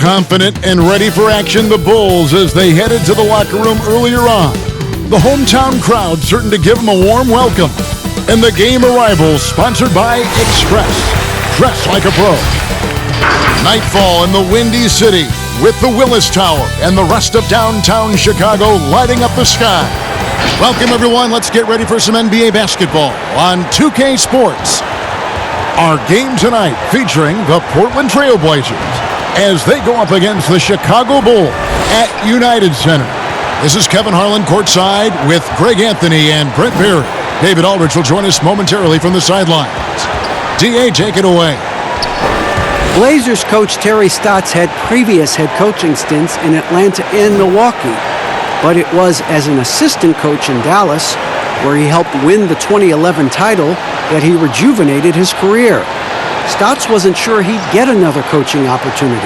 Confident and ready for action, the Bulls as they headed to the locker room earlier on. The hometown crowd certain to give them a warm welcome. And the game arrivals sponsored by Express. Dress like a pro. Nightfall in the Windy City with the Willis Tower and the rest of downtown Chicago lighting up the sky. Welcome, everyone. Let's get ready for some NBA basketball on 2K Sports. Our game tonight featuring the Portland Trail Blazers as they go up against the Chicago Bulls at United Center. This is Kevin Harlan courtside with Greg Anthony and Brent Berry. David Aldridge will join us momentarily from the sidelines. DA, take it away. Blazers coach Terry Stotts had previous head coaching stints in Atlanta and Milwaukee, but it was as an assistant coach in Dallas, where he helped win the 2011 title, that he rejuvenated his career. Stotts wasn't sure he'd get another coaching opportunity,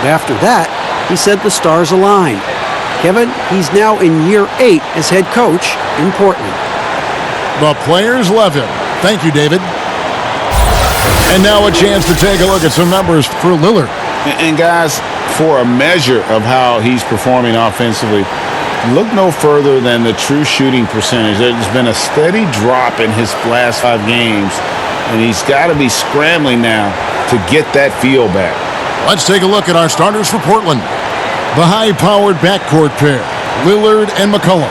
but after that, he said the stars aligned. Kevin, he's now in year 8 as head coach in Portland. The players love him. Thank you, David. And now a chance to take a look at some numbers for Lillard. And guys, for a measure of how he's performing offensively, look no further than the true shooting percentage. There's been a steady drop in his last 5 games, and he's got to be scrambling now to get that feel back. Let's take a look at our starters for Portland. The high-powered backcourt pair, Lillard and McCollum.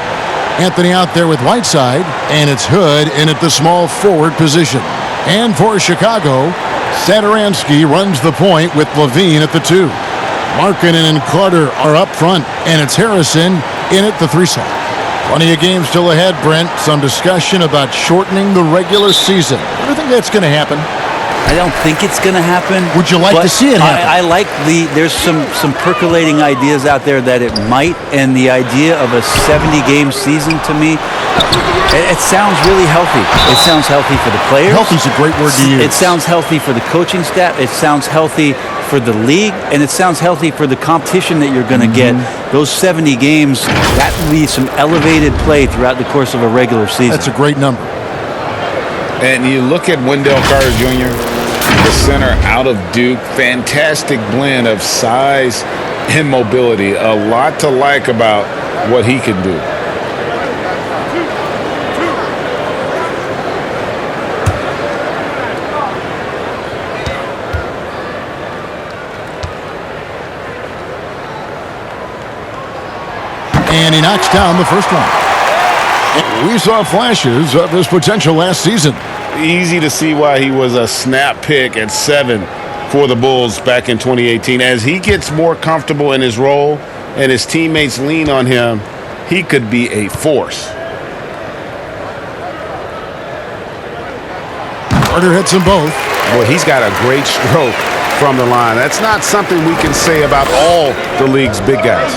Anthony out there with Whiteside, and it's Hood in at the small forward position. And for Chicago, Satoransky runs the point with Levine at the 2. Markkanen and Carter are up front, and it's Harrison in at the 3 slot. Plenty of games still ahead, Brent. Some discussion about shortening the regular season. I don't think that's going to happen. I don't think it's going to happen. Would you like to see it happen? I like there's some percolating ideas out there that it might, and the idea of a 70-game season to me, it sounds really healthy. It sounds healthy for the players. Healthy's a great word to use. It sounds healthy for the coaching staff. It sounds healthy for the league, and it sounds healthy for the competition that you're going to get. Those 70 games, that will be some elevated play throughout the course of a regular season. That's a great number. And you look at Wendell Carter Jr., the center out of Duke, fantastic blend of size and mobility. A lot to like about what he can do. And he knocks down the first one. We saw flashes of his potential last season. Easy to see why he was a snap pick at 7 for the Bulls back in 2018. As he gets more comfortable in his role and his teammates lean on him, he could be a force. Carter hits them both. Boy, he's got a great stroke from the line. That's not something we can say about all the league's big guys.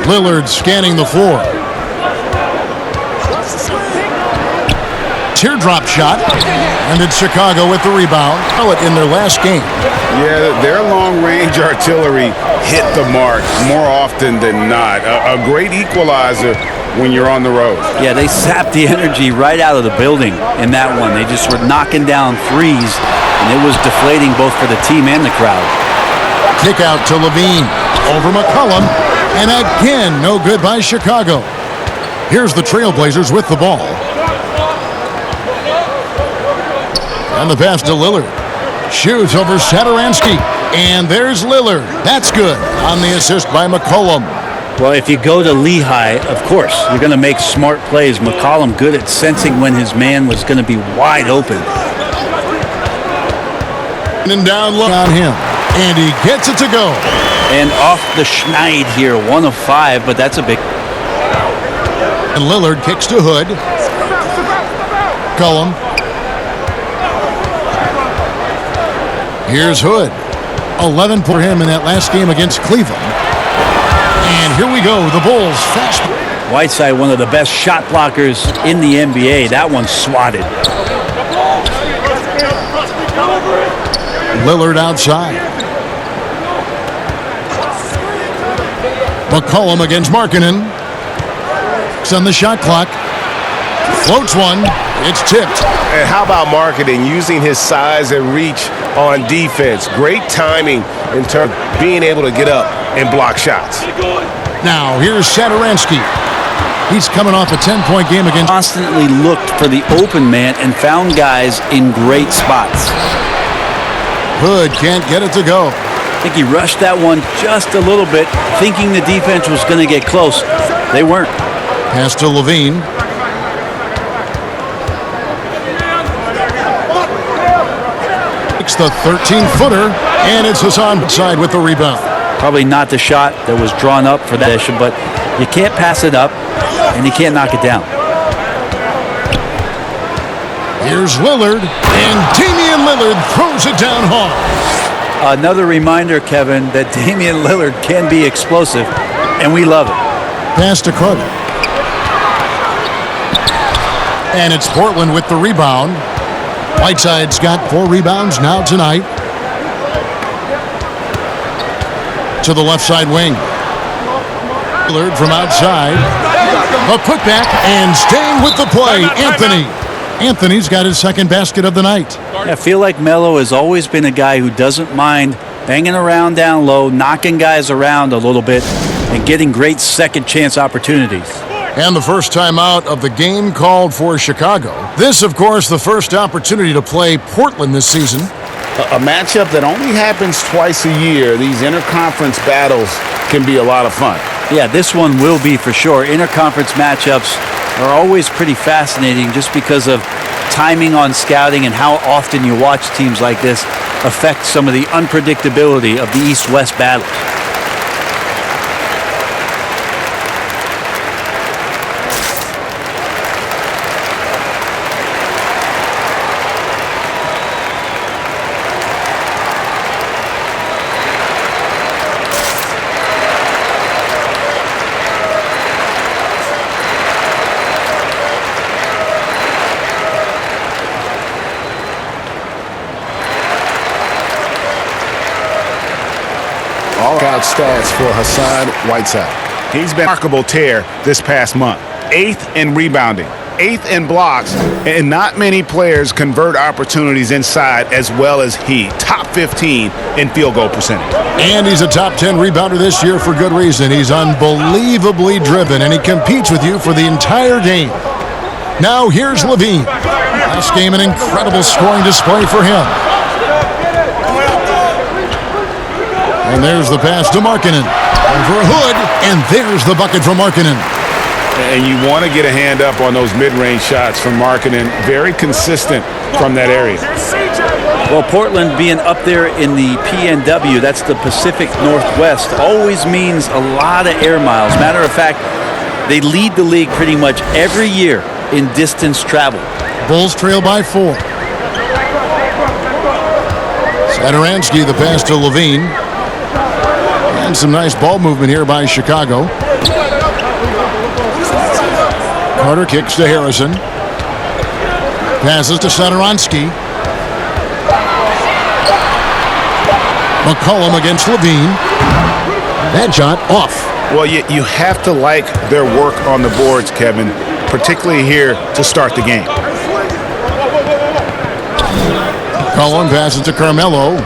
Lillard scanning the floor. Teardrop shot. And it's Chicago with the rebound. In their last game. Yeah, their long-range artillery hit the mark more often than not. A great equalizer when you're on the road. Yeah, they sapped the energy right out of the building in that one. They just were knocking down threes, and it was deflating both for the team and the crowd. Kick out to Levine. Over McCollum. And again, no good by Chicago. Here's the Trailblazers with the ball. And the pass to Lillard. Shoots over Satoransky. And there's Lillard. That's good on the assist by McCollum. Well, if you go to Lehigh, of course, you're going to make smart plays. McCollum good at sensing when his man was going to be wide open. And down low on him. And he gets it to go. And off the schneid here, 1 of 5, but that's a big. And Lillard kicks to Hood. Cullum. Here's Hood. 11 for him in that last game against Cleveland. And here we go, the Bulls fast. Whiteside, one of the best shot blockers in the NBA. That one swatted. Lillard outside. McCollum against Markkanen. It's on the shot clock. Floats one. It's tipped. And how about marketing, using his size and reach on defense? Great timing in terms of being able to get up and block shots. Now, here's Satoransky. He's coming off a 10-point game against... Constantly looked for the open man and found guys in great spots. Hood can't get it to go. I think he rushed that one just a little bit, thinking the defense was going to get close. They weren't. Pass to Levine. It's the 13-footer, and it's Hassan side with the rebound. Probably not the shot that was drawn up for that issue, but you can't pass it up, and you can't knock it down. Here's Lillard, and Damian Lillard throws it down hard. Another reminder, Kevin, that Damian Lillard can be explosive, and we love it. Pass to Carter. And it's Portland with the rebound. Whiteside's got 4 rebounds now tonight. To the left side wing. Lillard from outside. A putback and staying with the play, Anthony. Anthony's got his second basket of the night. I feel like Melo has always been a guy who doesn't mind banging around down low, knocking guys around a little bit, and getting great second chance opportunities. And the first time out of the game called for Chicago. This, of course, the first opportunity to play Portland this season. A matchup that only happens twice a year. These interconference battles can be a lot of fun. Yeah, this one will be for sure. Interconference matchups are always pretty fascinating just because of timing on scouting and how often you watch teams like this affect some of the unpredictability of the East-West battles. All-out stats for Hassan Whiteside. He's been a remarkable tear this past month. 8th in rebounding, 8th in blocks, and not many players convert opportunities inside as well as he. Top 15 in field goal percentage. And he's a top 10 rebounder this year for good reason. He's unbelievably driven, and he competes with you for the entire game. Now here's Levine. Last game, an incredible scoring display for him. And there's the pass to Markkanen. Over Hood, and there's the bucket from Markkanen. And you want to get a hand up on those mid-range shots from Markkanen. Very consistent from that area. Well, Portland being up there in the PNW, that's the Pacific Northwest, always means a lot of air miles. Matter of fact, they lead the league pretty much every year in distance travel. Bulls trail by 4. Satoransky, the pass to Levine. And some nice ball movement here by Chicago. Carter kicks to Harrison. Passes to Satoransky. McCollum against Levine. That shot off. Well, you have to like their work on the boards, Kevin, particularly here to start the game. McCollum passes to Carmelo.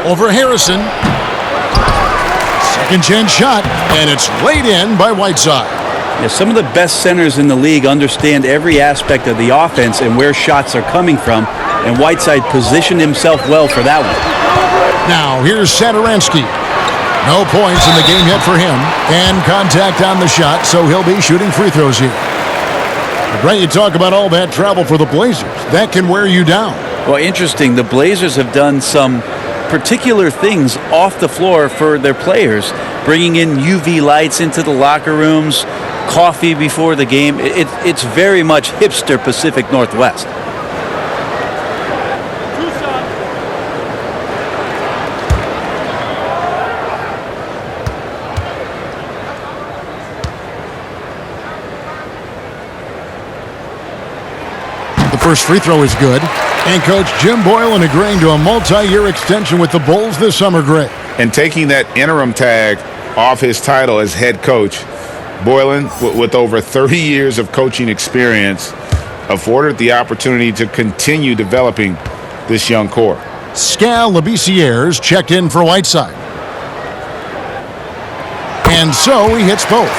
Over Harrison. Second chance shot, and it's laid in by Whiteside. Yeah, some of the best centers in the league understand every aspect of the offense and where shots are coming from, and Whiteside positioned himself well for that one. Now, here's Satoransky. No points in the game yet for him, and contact on the shot, so he'll be shooting free throws here. Right, you talk about all that travel for the Blazers. That can wear you down. Well, interesting. The Blazers have done some particular things off the floor for their players, bringing in UV lights into the locker rooms, coffee before the game. It's very much hipster Pacific Northwest. The first free throw is good. And Coach Jim Boylan agreeing to a multi-year extension with the Bulls this summer, Greg. And taking that interim tag off his title as head coach Boylan, with over 30 years of coaching experience, afforded the opportunity to continue developing this young core. Scal Labissière's checked in for Whiteside. And so he hits both.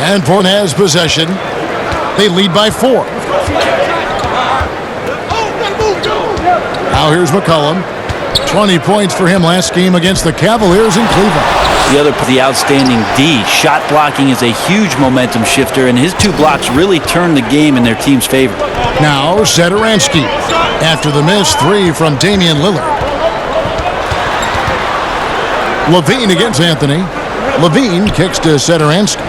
And Portland has possession. They lead by 4. Now here's McCollum. 20 points for him last game against the Cavaliers in Cleveland. The outstanding D. Shot blocking is a huge momentum shifter, and his 2 blocks really turn the game in their team's favor. Now Satoransky. After the missed 3 from Damian Lillard. Levine against Anthony. Levine kicks to Satoransky.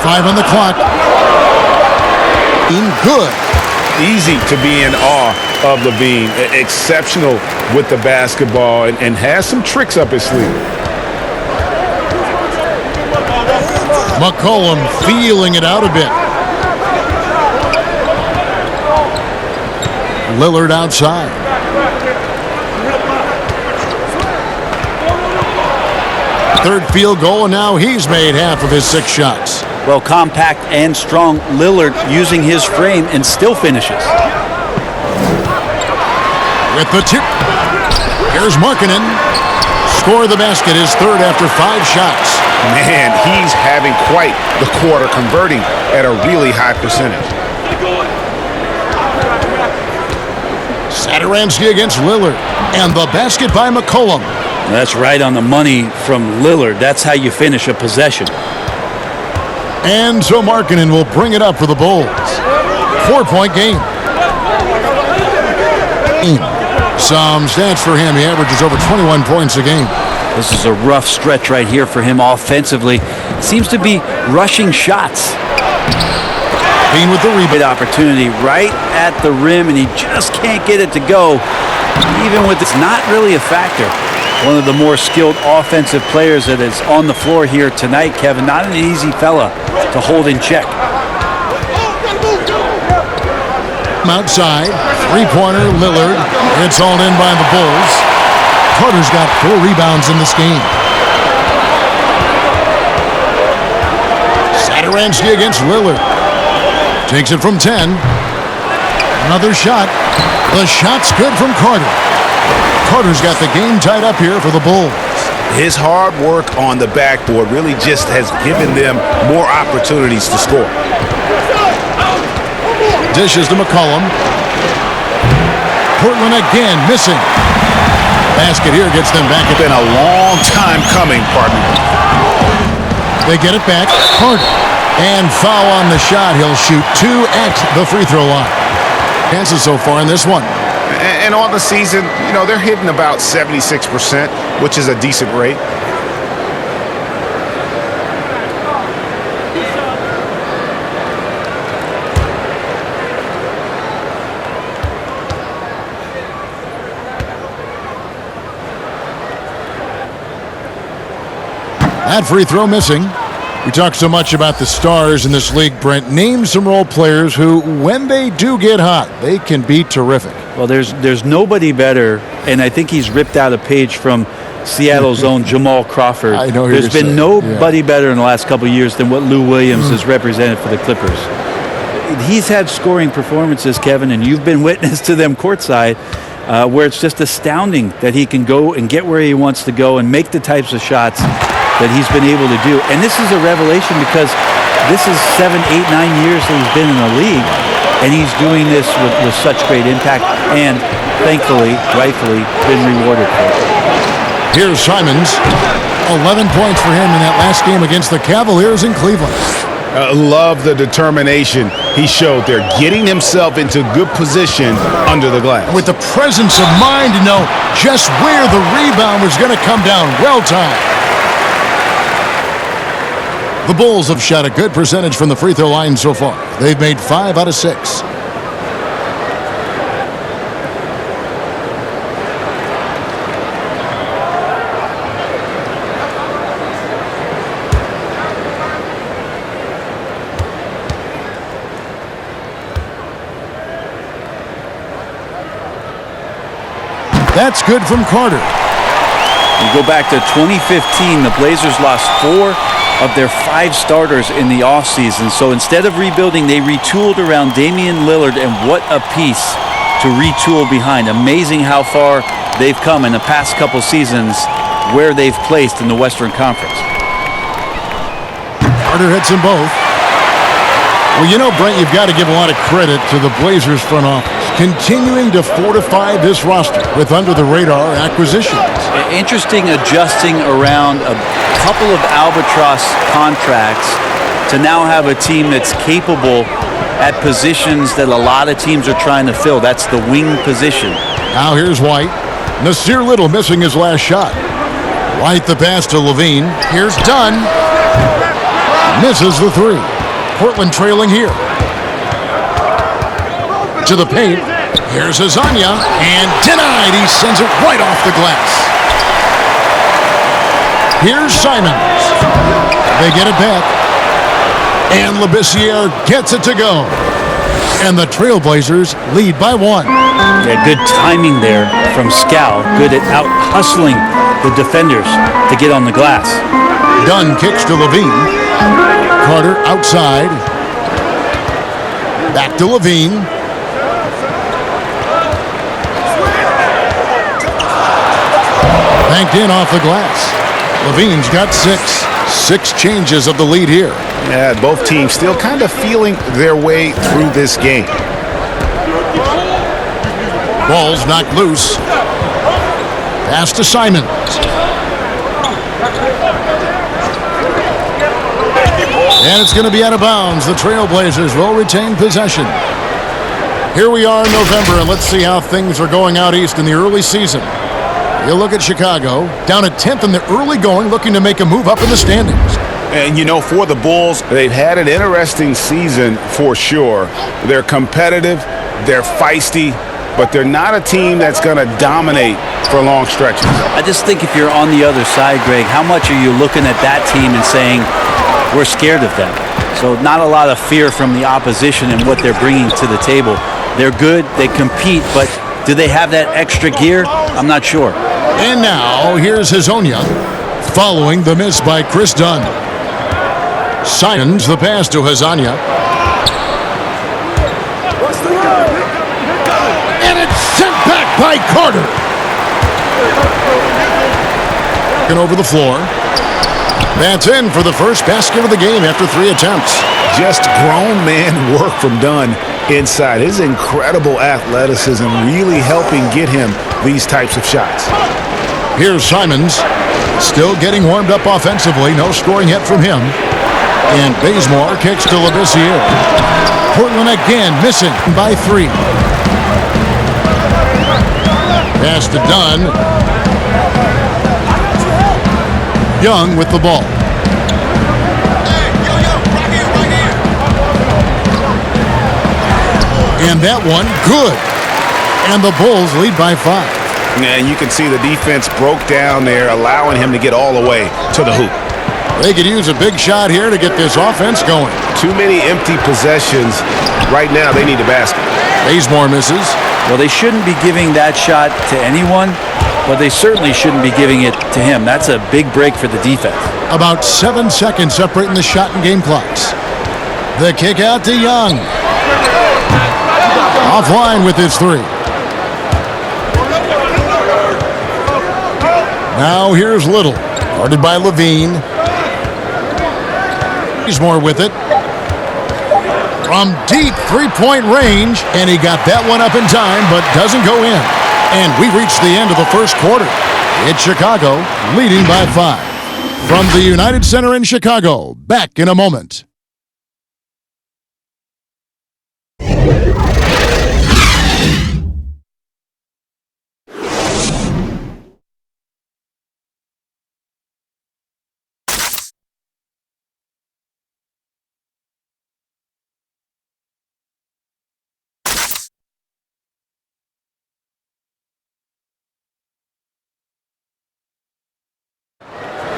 5 on the clock. Good. Easy to be in awe of Levine. Exceptional with the basketball and has some tricks up his sleeve. McCollum feeling it out a bit. Lillard outside. Third field goal, and now he's made half of his 6 shots. Well, compact and strong Lillard using his frame and still finishes. With the tip. Here's Markkanen. Score the basket, his 3rd after 5 shots. Man, he's having quite the quarter, converting at a really high percentage. Satoransky against Lillard. And the basket by McCollum. That's right on the money from Lillard. That's how you finish a possession. And so Markkanen will bring it up for the Bulls. 4-point game. Some stats for him. He averages over 21 points a game. This is a rough stretch right here for him offensively. Seems to be rushing shots. Bean with the rebound. Good opportunity right at the rim, and he just can't get it to go. Even with it's not really a factor. One of the more skilled offensive players that is on the floor here tonight, Kevin. Not an easy fella to hold in check. Outside, 3-pointer, Lillard. It's all in by the Bulls. Carter's got 4 rebounds in this game. Satoransky against Lillard. Takes it from 10. Another shot. The shot's good from Carter. Carter's got the game tied up here for the Bulls. His hard work on the backboard really just has given them more opportunities to score. Dishes to McCollum. Portland again missing. Basket here gets them back. It's been a long time coming, partner. They get it back. Carter. And foul on the shot. He'll shoot 2 at the free throw line. Chances so far in this one. And on the season, you know, they're hitting about 76%, which is a decent rate. That free throw missing. We talk so much about the stars in this league, Brent. Name some role players who, when they do get hot, they can be terrific. Well, there's nobody better, and I think he's ripped out a page from Seattle's own Jamal Crawford. I know there's been nobody better in the last couple of years than what Lou Williams has represented for the Clippers. He's had scoring performances, Kevin, and you've been witness to them courtside, where it's just astounding that he can go and get where he wants to go and make the types of shots that he's been able to do. And this is a revelation because this is 7, 8, 9 years that he's been in the league, and he's doing this with such great impact and, thankfully, rightfully, been rewarded for it. Here's Simons. 11 points for him in that last game against the Cavaliers in Cleveland. Love the determination he showed there, getting himself into good position under the glass. With the presence of mind to know just where the rebound was going to come down. Well timed. The Bulls have shot a good percentage from the free throw line so far. They've made 5 out of 6. That's good from Carter. You go back to 2015, the Blazers lost 4 of their 5 starters in the offseason. So instead of rebuilding, they retooled around Damian Lillard, and what a piece to retool behind. Amazing how far they've come in the past couple seasons where they've placed in the Western Conference. Carter hits them both. Well, you know, Brent, you've got to give a lot of credit to the Blazers front office, continuing to fortify this roster with under-the-radar acquisitions. Interesting adjusting around a couple of albatross contracts to now have a team that's capable at positions that a lot of teams are trying to fill. That's the wing position. Now here's White. Nasir Little missing his last shot. White the pass to Levine. Here's Dunn. Misses the 3. Portland trailing here. To the paint. Here's Azania. And denied. He sends it right off the glass. Here's Simons. They get it back. And Labissiere gets it to go. And the Trailblazers lead by 1. Yeah, good timing there from Scal. Good at out-hustling the defenders to get on the glass. Dunn kicks to Levine. Carter outside. Back to Levine. Banked in off the glass. Levine's got 6. 6 changes of the lead here. Yeah, both teams still kind of feeling their way through this game. Ball's knocked loose. Pass to Simons. And it's going to be out of bounds. The Trailblazers will retain possession. Here we are in November, and let's see how things are going out east in the early season. You look at Chicago, down at 10th in the early going, looking to make a move up in the standings. And, you know, for the Bulls, they've had an interesting season for sure. They're competitive, they're feisty, but they're not a team that's going to dominate for long stretches. I just think if you're on the other side, Greg, how much are you looking at that team and saying, we're scared of them? So not a lot of fear from the opposition and what they're bringing to the table. They're good, they compete, but do they have that extra gear? I'm not sure. And now, here's Hazonia, following the miss by Chris Dunn. Simons the pass to Hazonia. And it's sent back by Carter. And over the floor. That's in for the first basket of the game after 3 attempts. Just grown man work from Dunn inside. His incredible athleticism really helping get him these types of shots. Here's Simons, still getting warmed up offensively. No scoring yet from him. And Bazemore kicks to Labissiere. Portland again missing by 3. Pass to Dunn. Young with the ball. And that one, good. And the Bulls lead by 5. And you can see the defense broke down there, allowing him to get all the way to the hoop. They could use a big shot here to get this offense going. Too many empty possessions. Right now, they need a basket. Bazemore misses. Well, they shouldn't be giving that shot to anyone, but they certainly shouldn't be giving it to him. That's a big break for the defense. About 7 seconds separating the shot and game clocks. The kick out to Young. Offline with his 3. Now here's Little, guarded by Levine. Bazemore with it. From deep three-point range, and he got that one up in time, but doesn't go in. And we reached the end of the first quarter. It's Chicago leading by 5. From the United Center in Chicago, back in a moment.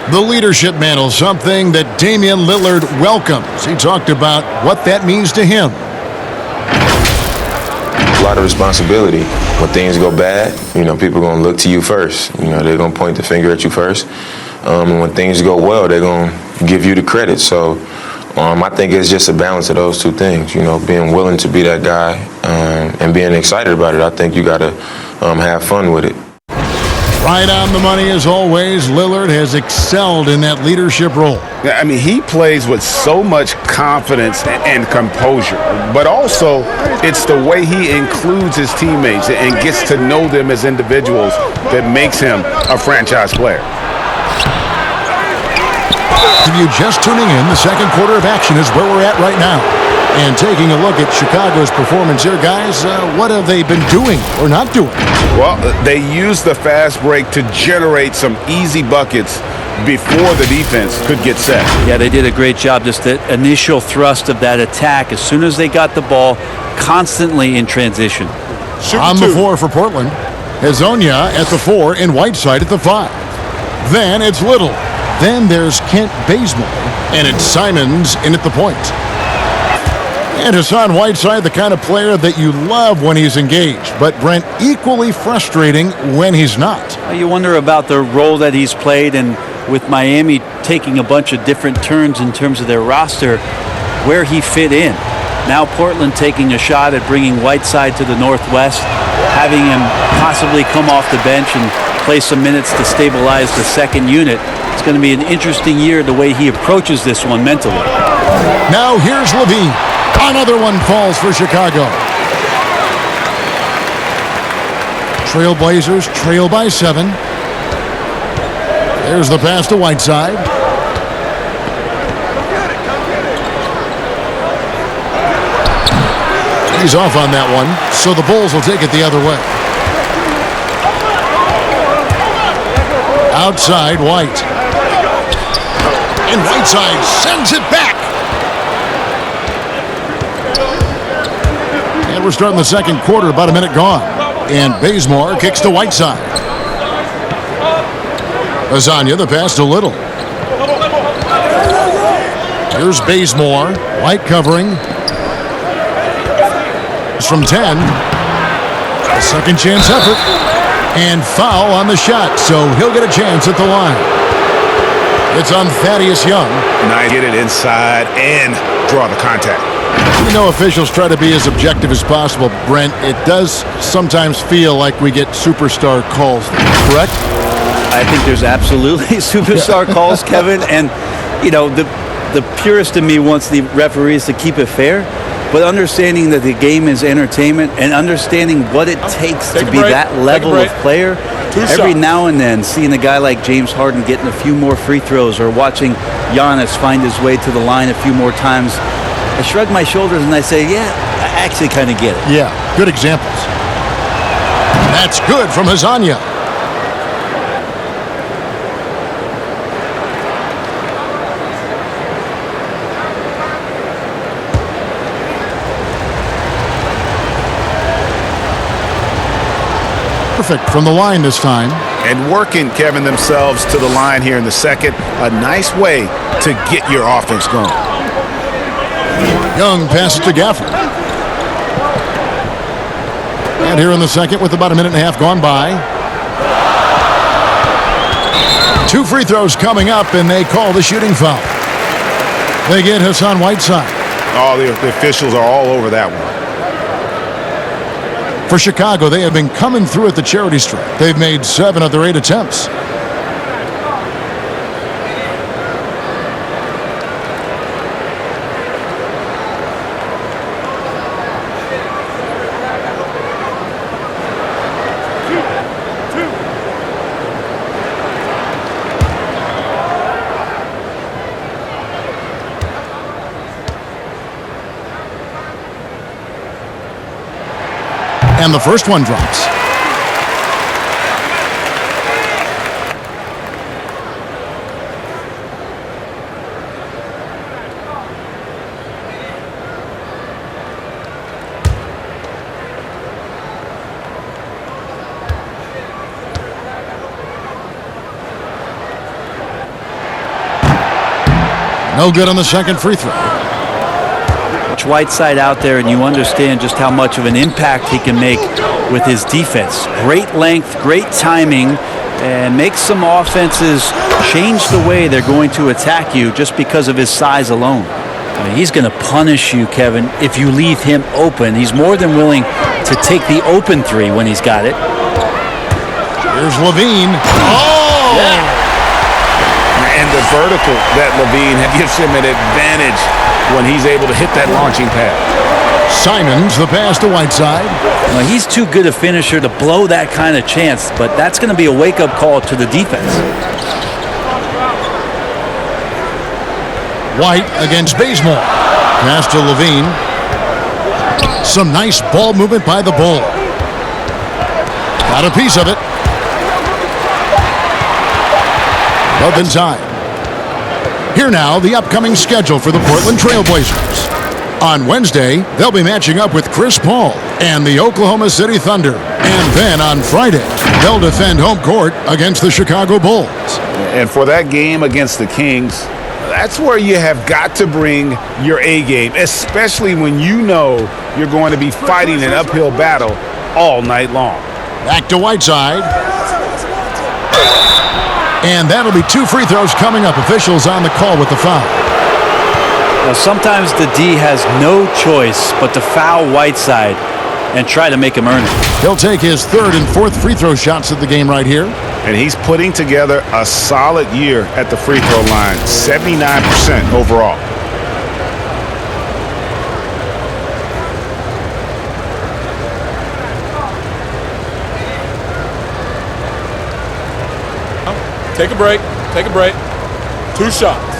The leadership mantle, something that Damian Lillard welcomes. He talked about what that means to him. a lot of responsibility. When things go bad, people are going to look to you first. They're going to point the finger at you first. And when things go well, they're going to give you the credit. So I think it's just a balance of those two things, being willing to be that guy and being excited about it. I think you got to have fun with it. Right on the money as always. Lillard has excelled in that leadership role. Yeah, I mean, he plays with so much confidence and composure, but also it's the way he includes his teammates and gets to know them as individuals that makes him a franchise player. If you're just tuning in, the second quarter of action is where we're at right now. And taking a look at Chicago's performance here, guys, what have they been doing or not doing? Well, they used the fast break to generate some easy buckets before the defense could get set. Yeah, they did a great job. Just the initial thrust of that attack, as soon as they got the ball, constantly in transition. On the floor for Portland, Hezonja at the 4 and Whiteside at the 5. Then it's Little. Then there's Kent Bazemore, and it's Simons in at the point. And Hassan Whiteside, the kind of player that you love when he's engaged, but Brent, equally frustrating when he's not. You wonder about the role that he's played, and with Miami taking a bunch of different turns in terms of their roster, where he fit in. Now Portland taking a shot at bringing Whiteside to the Northwest, having him possibly come off the bench and play some minutes to stabilize the second unit. It's going to be an interesting year the way he approaches this one mentally. Now here's Levine. Another one falls for Chicago. Trailblazers trail by 7. There's the pass to Whiteside. He's off on that one, so the Bulls will take it the other way. Outside, White. And Whiteside sends it back. And we're starting the second quarter, about a minute gone. And Bazemore kicks to Whiteside. Hezonja, the pass to Little. Here's Bazemore. White covering. From 10. A second chance effort. And foul on the shot, so he'll get a chance at the line. It's on Thaddeus Young. Nice, get it inside and draw the contact. We know officials try to be as objective as possible, Brent. It does sometimes feel like we get superstar calls, correct? I think there's absolutely superstar calls, Kevin. And, the purist in me wants the referees to keep it fair. But understanding that the game is entertainment and understanding what it takes to be that level of player, every now and then seeing a guy like James Harden getting a few more free throws or watching Giannis find his way to the line a few more times, I shrug my shoulders and I say, yeah, I actually kind of get it. Yeah, good examples. That's good from Hezonja. Perfect from the line this time. And working, Kevin, themselves to the line here in the second. A nice way to get your offense going. Young passes to Gafford. And here in the second with about a minute and a half gone by. 2 free throws coming up, and they call the shooting foul. They get Hassan Whiteside. Oh, the officials are all over that one. For Chicago, they have been coming through at the charity stripe. They've made 7 of their 8 attempts. And the first one drops. No good on the second free throw. watch Whiteside out there and you understand just how much of an impact he can make with his defense. Great length, great timing, and makes some offenses change the way they're going to attack you just because of his size alone. I mean, he's going to punish you, Kevin, if you leave him open. He's more than willing to take the open three when he's got it. Here's Levine. Oh! Yeah. And the vertical that Levine gives him an advantage when he's able to hit that launching pad. Simons, the pass to Whiteside. Well, he's too good a finisher to blow that kind of chance, but that's going to be a wake-up call to the defense. White against Bazemore. Pass to Levine. Some nice ball movement by the Bull. Got a piece of it. Up in time. Here now, the upcoming schedule for the Portland Trail Blazers. On Wednesday, they'll be matching up with Chris Paul and the Oklahoma City Thunder. And then on Friday, they'll defend home court against the Chicago Bulls. And for that game against the Kings, that's where you have got to bring your A game, especially when you know you're going to be fighting an uphill battle all night long. Back to Whiteside. And that'll be 2 free throws coming up. Officials on the call with the foul. Now, sometimes the D has no choice but to foul Whiteside and try to make him earn it. He'll take his 3rd and 4th free throw shots of the game right here. And he's putting together a solid year at the free throw line, 79% overall. Take a break. Take a break. 2 shots.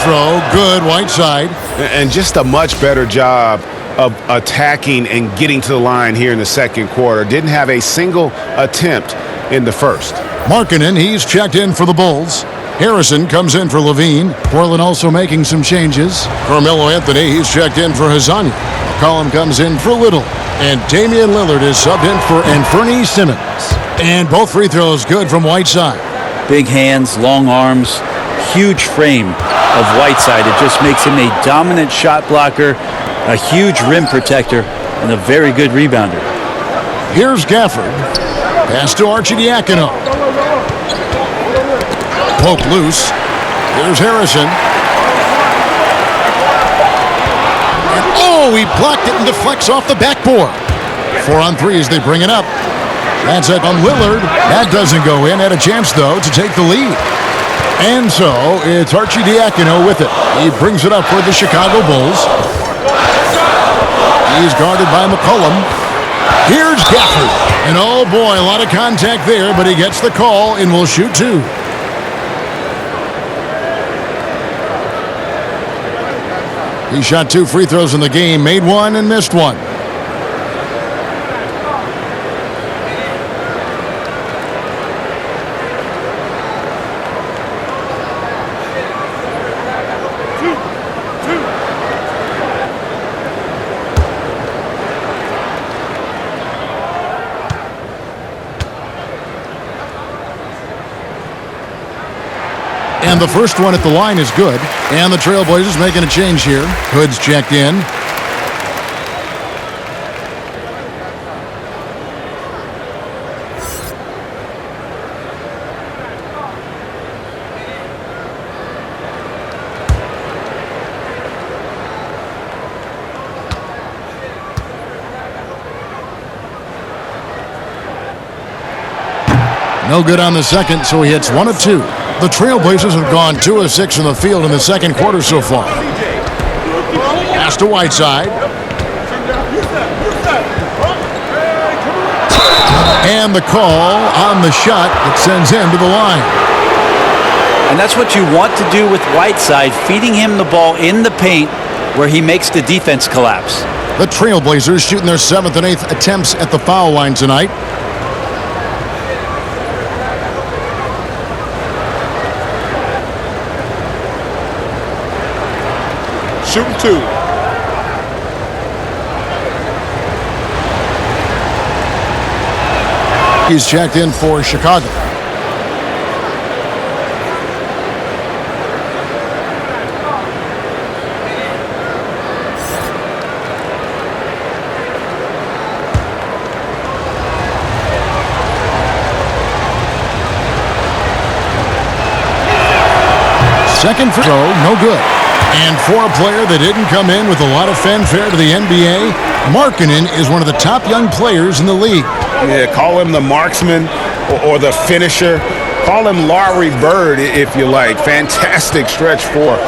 Throw, good, Whiteside. And just a much better job of attacking and getting to the line here in the second quarter. Didn't have a single attempt in the first. Markkanen, he's checked in for the Bulls. Harrison comes in for Levine. Portland also making some changes. Carmelo Anthony, he's checked in for Hazanya. McCollum comes in for Little. And Damian Lillard is subbed in for Anthony Simmons. And both free throws good from Whiteside. Big hands, long arms, huge frame of Whiteside. It just makes him a dominant shot blocker, a huge rim protector, and a very good rebounder. Here's Gafford. Pass to Arcidiacono. Poke loose. Here's Harrison. And oh, he blocked it and deflects off the backboard. 4 on 3 as they bring it up. That's it on Lillard. That doesn't go in. Had a chance, though, to take the lead. And so it's Arcidiacono with it. He brings it up for the Chicago Bulls. He's guarded by McCollum. Here's Gafford. And oh boy, a lot of contact there, but he gets the call and will shoot 2. He shot 2 free throws in the game, made 1 and missed 1. And the first one at the line is good. And the Trailblazers making a change here. Hood's checked in. No good on the second, so he hits 1 of 2. The Trailblazers have gone 2 of 6 in the field in the second quarter so far. Pass to Whiteside. And the call on the shot that sends him to the line. And that's what you want to do with Whiteside, feeding him the ball in the paint where he makes the defense collapse. The Trailblazers shooting their 7th and 8th attempts at the foul line tonight. Shooting 2. He's checked in for Chicago. Second free throw, no good. And for a player that didn't come in with a lot of fanfare to the NBA, Markkanen is one of the top young players in the league. Yeah, call him the marksman or the finisher. Call him Larry Bird, if you like. Fantastic stretch four,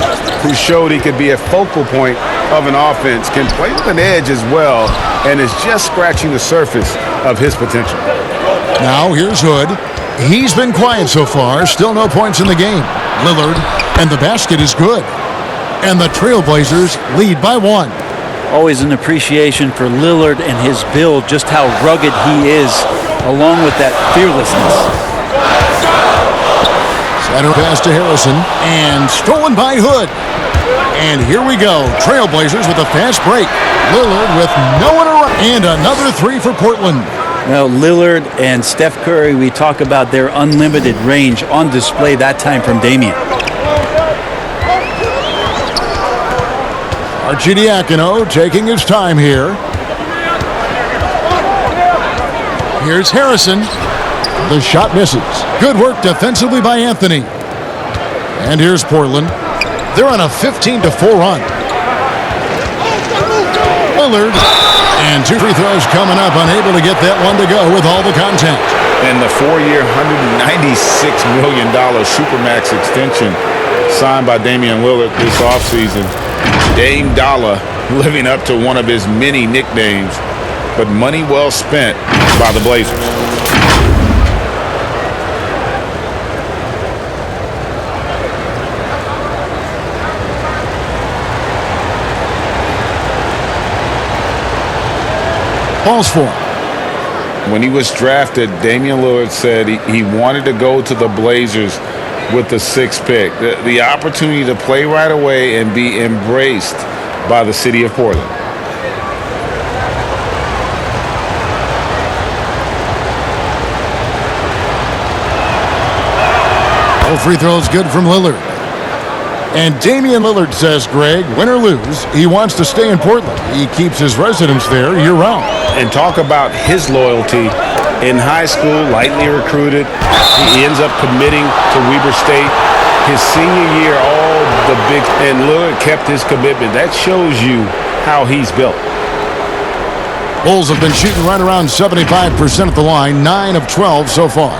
who showed he could be a focal point of an offense, can play with an edge as well, and is just scratching the surface of his potential. Now here's Hood. He's been quiet so far. Still no points in the game. Lillard, and the basket is good. And the Trailblazers lead by 1. Always an appreciation for Lillard and his build, just how rugged he is, along with that fearlessness. Center pass to Harrison, and stolen by Hood. And here we go. Trailblazers with a fast break. Lillard with no one around. And another 3 for Portland. Now, Lillard and Steph Curry, we talk about their unlimited range on display that time from Damian. Arcidiacono taking his time here. Here's Harrison. The shot misses. Good work defensively by Anthony. And here's Portland. They're on a 15-4 run. Lillard. And 2 free throws coming up, unable to get that one to go with all the contact. And the 4-year, $196 million Supermax extension signed by Damian Lillard this offseason. Dame Dollar living up to one of his many nicknames, but money well spent by the Blazers. Balls for. When he was drafted, Damian Lillard said he wanted to go to the Blazers with the 6th pick. The opportunity to play right away and be embraced by the city of Portland. All free throws good from Lillard. And Damian Lillard says, Greg, win or lose, he wants to stay in Portland. He keeps his residence there year-round. And talk about his loyalty. In high school, lightly recruited, he ends up committing to Weber State. His senior year, all the big, and Lillard kept his commitment. That shows you how he's built. Bulls have been shooting right around 75% at the line, 9 of 12 so far.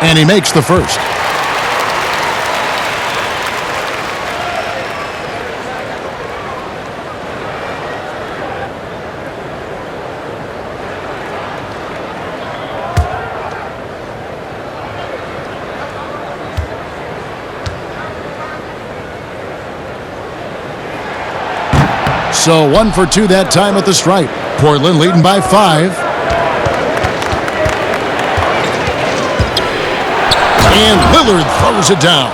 And he makes the first. So 1 for 2 that time at the stripe. Portland leading by 5. And Lillard throws it down.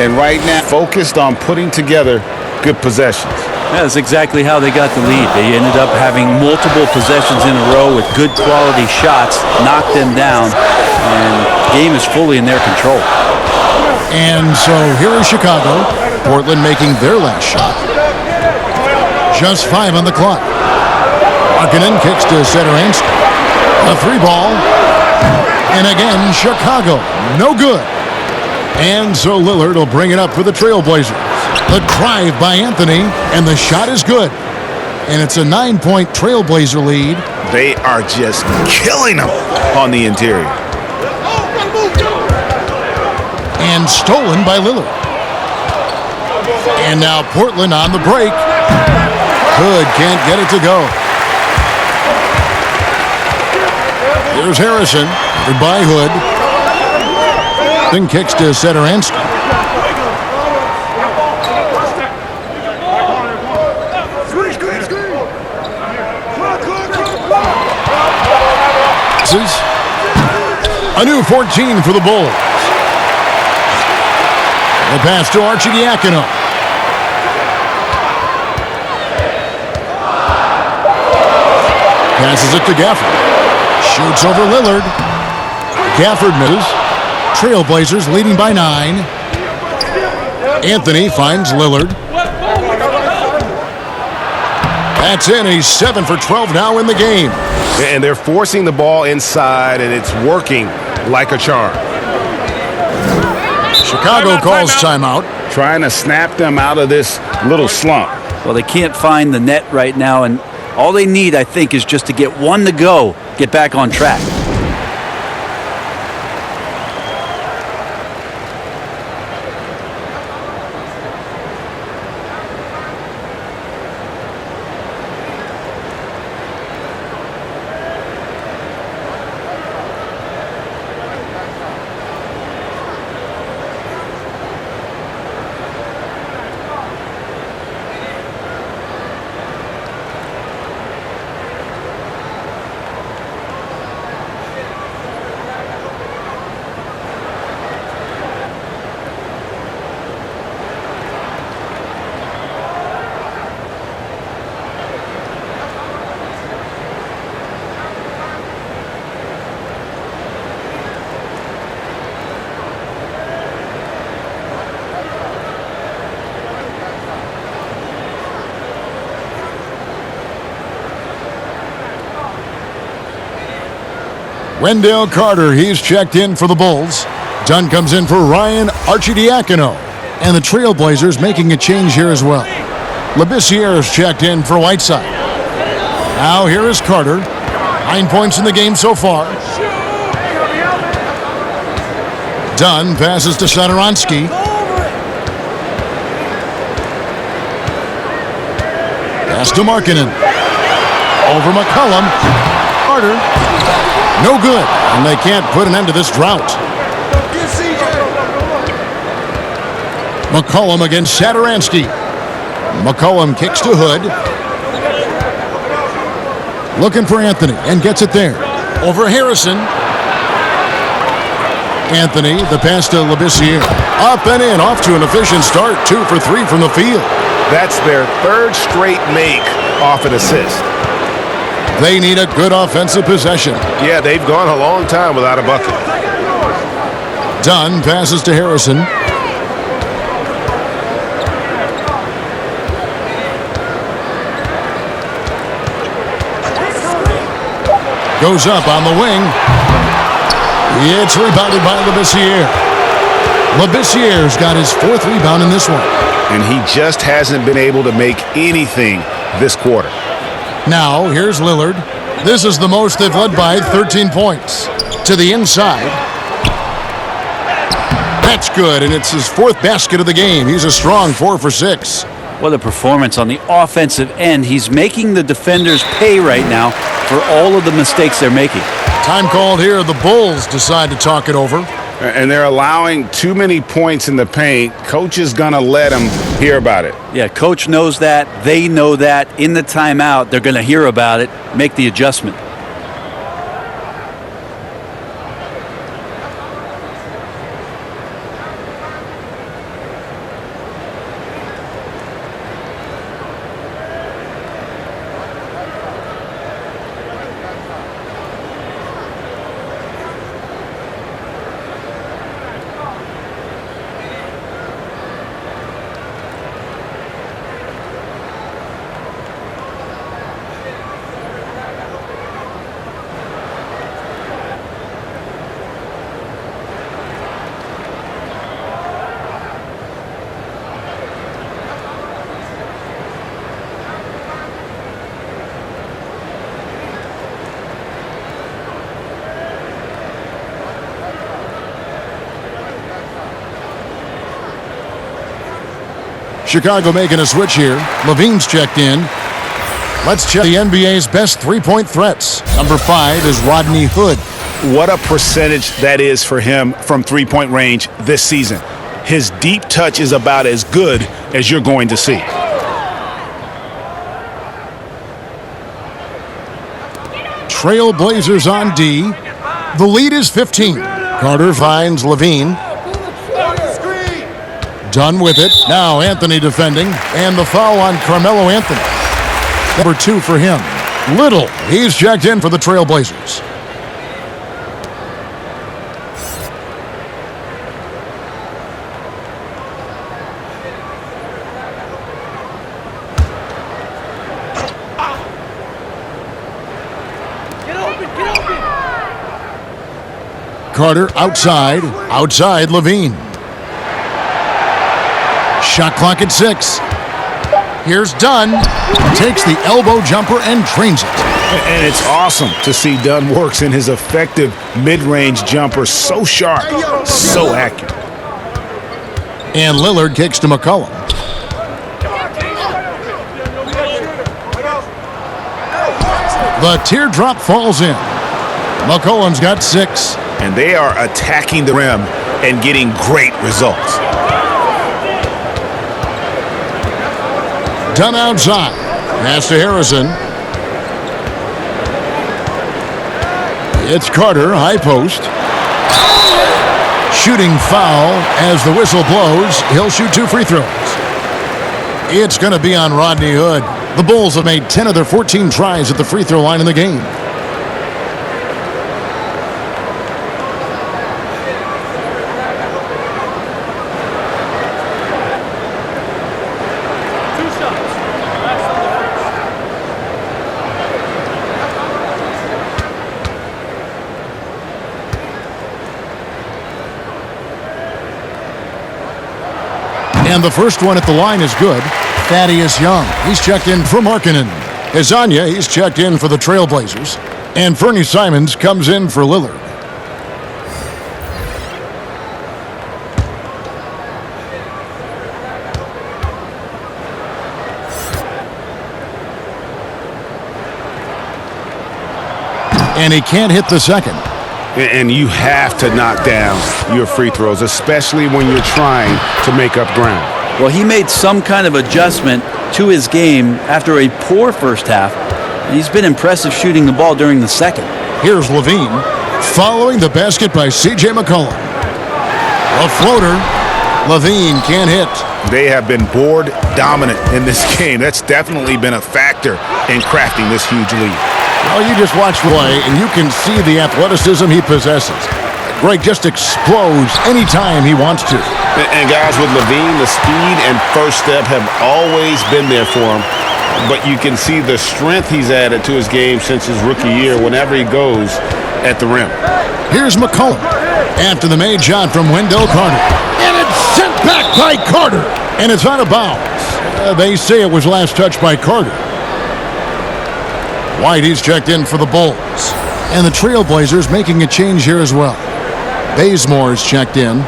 And right now, focused on putting together good possessions. That's exactly how they got the lead. They ended up having multiple possessions in a row with good quality shots, knocked them down, and the game is fully in their control. And so here is Chicago. Portland making their last shot. Just 5 on the clock. Markkanen kicks to center Ainsley. A 3-ball. And again, Chicago, no good. And so Lillard will bring it up for the Trailblazers. The drive by Anthony, and the shot is good. And it's a 9-point Trailblazer lead. They are just killing them on the interior. And stolen by Lillard. And now Portland on the break. Hood can't get it to go. Here's Harrison. By Hood. Then kicks to center Anston. passes. A new 14 for the Bulls. The pass to Arcidiacono. Passes it to Gafford. Shoots over Lillard. Gafford misses. Trailblazers leading by 9. Anthony finds Lillard. That's in. He's 7 for 12 now in the game. And they're forcing the ball inside, and it's working like a charm. Chicago calls timeout. Trying to snap them out of this little slump. Well, they can't find the net right now, and all they need, I think, is just to get one to go, get back on track. Wendell Carter, he's checked in for the Bulls. Dunn comes in for Ryan Arcidiacono. And the Trailblazers making a change here as well. Labissiere's checked in for Whiteside. Now here is Carter. 9 points in the game so far. Dunn passes to Satoransky. Pass to Markkanen. Over McCollum. Carter. No good, and they can't put an end to this drought. McCollum against Satoransky. McCollum kicks to Hood. Looking for Anthony, and gets it there. Over Harrison. Anthony, the pass to Labissiere. Up and in, off to an efficient start. 2 for 3 from the field. That's their third straight make off an assist. They need a good offensive possession. Yeah, they've gone a long time without a bucket. Dunn passes to Harrison. Goes up on the wing. It's rebounded by Labissiere. Labissiere's got his 4th rebound in this one. And he just hasn't been able to make anything this quarter. Now, here's Lillard. This is the most they've led by, 13 points. To the inside. That's good, and it's his 4th basket of the game. He's a strong 4 for 6. What a performance on the offensive end. He's making the defenders pay right now for all of the mistakes they're making. Time called here. The Bulls decide to talk it over. And they're allowing too many points in the paint. Coach is going to let them hear about it. Yeah, coach knows that. They know that. In the timeout, they're going to hear about it, make the adjustment. Chicago making a switch here. Levine's checked in. Let's check the NBA's best three-point threats. Number 5 is Rodney Hood. What a percentage that is for him from three-point range this season. His deep touch is about as good as you're going to see. Trailblazers on D. The lead is 15. Carter finds Levine. Done with it. Now Anthony defending. And the foul on Carmelo Anthony. Number 2 for him. Little. He's checked in for the Trailblazers. Carter outside. Outside Levine. Shot clock at 6. Here's Dunn. Takes the elbow jumper and drains it. And it's awesome to see Dunn works in his effective mid-range jumper. So sharp, so accurate. And Lillard kicks to McCollum. The teardrop falls in. McCollum's got 6. And they are attacking the rim and getting great results. Dunn outside. Pass to Harrison. It's Carter, high post. Shooting foul as the whistle blows. He'll shoot 2 free throws. It's going to be on Rodney Hood. The Bulls have made 10 of their 14 tries at the free throw line in the game. And the first one at the line is good. Thaddeus Young, he's checked in for Markkanen. Hezonja, he's checked in for the Trailblazers. And Fernie Simons comes in for Lillard. And he can't hit the second. And you have to knock down your free throws, especially when you're trying to make up ground. Well, he made some kind of adjustment to his game after a poor first half. He's been impressive shooting the ball during the second. Here's Levine following the basket by C.J. McCollum. A floater. Levine can't hit. They have been board dominant in this game. That's definitely been a factor in crafting this huge lead. Well, you just watch the play, and you can see the athleticism he possesses. Greg just explodes anytime he wants to. And guys, with Levine, the speed and first step have always been there for him. But you can see the strength he's added to his game since his rookie year whenever he goes at the rim. Here's McCollum after the made shot from Wendell Carter. And it's sent back by Carter. And it's out of bounds. They say it was last touched by Carter. White, he's checked in for the Bulls. And the Trailblazers making a change here as well. Bazemore is checked in.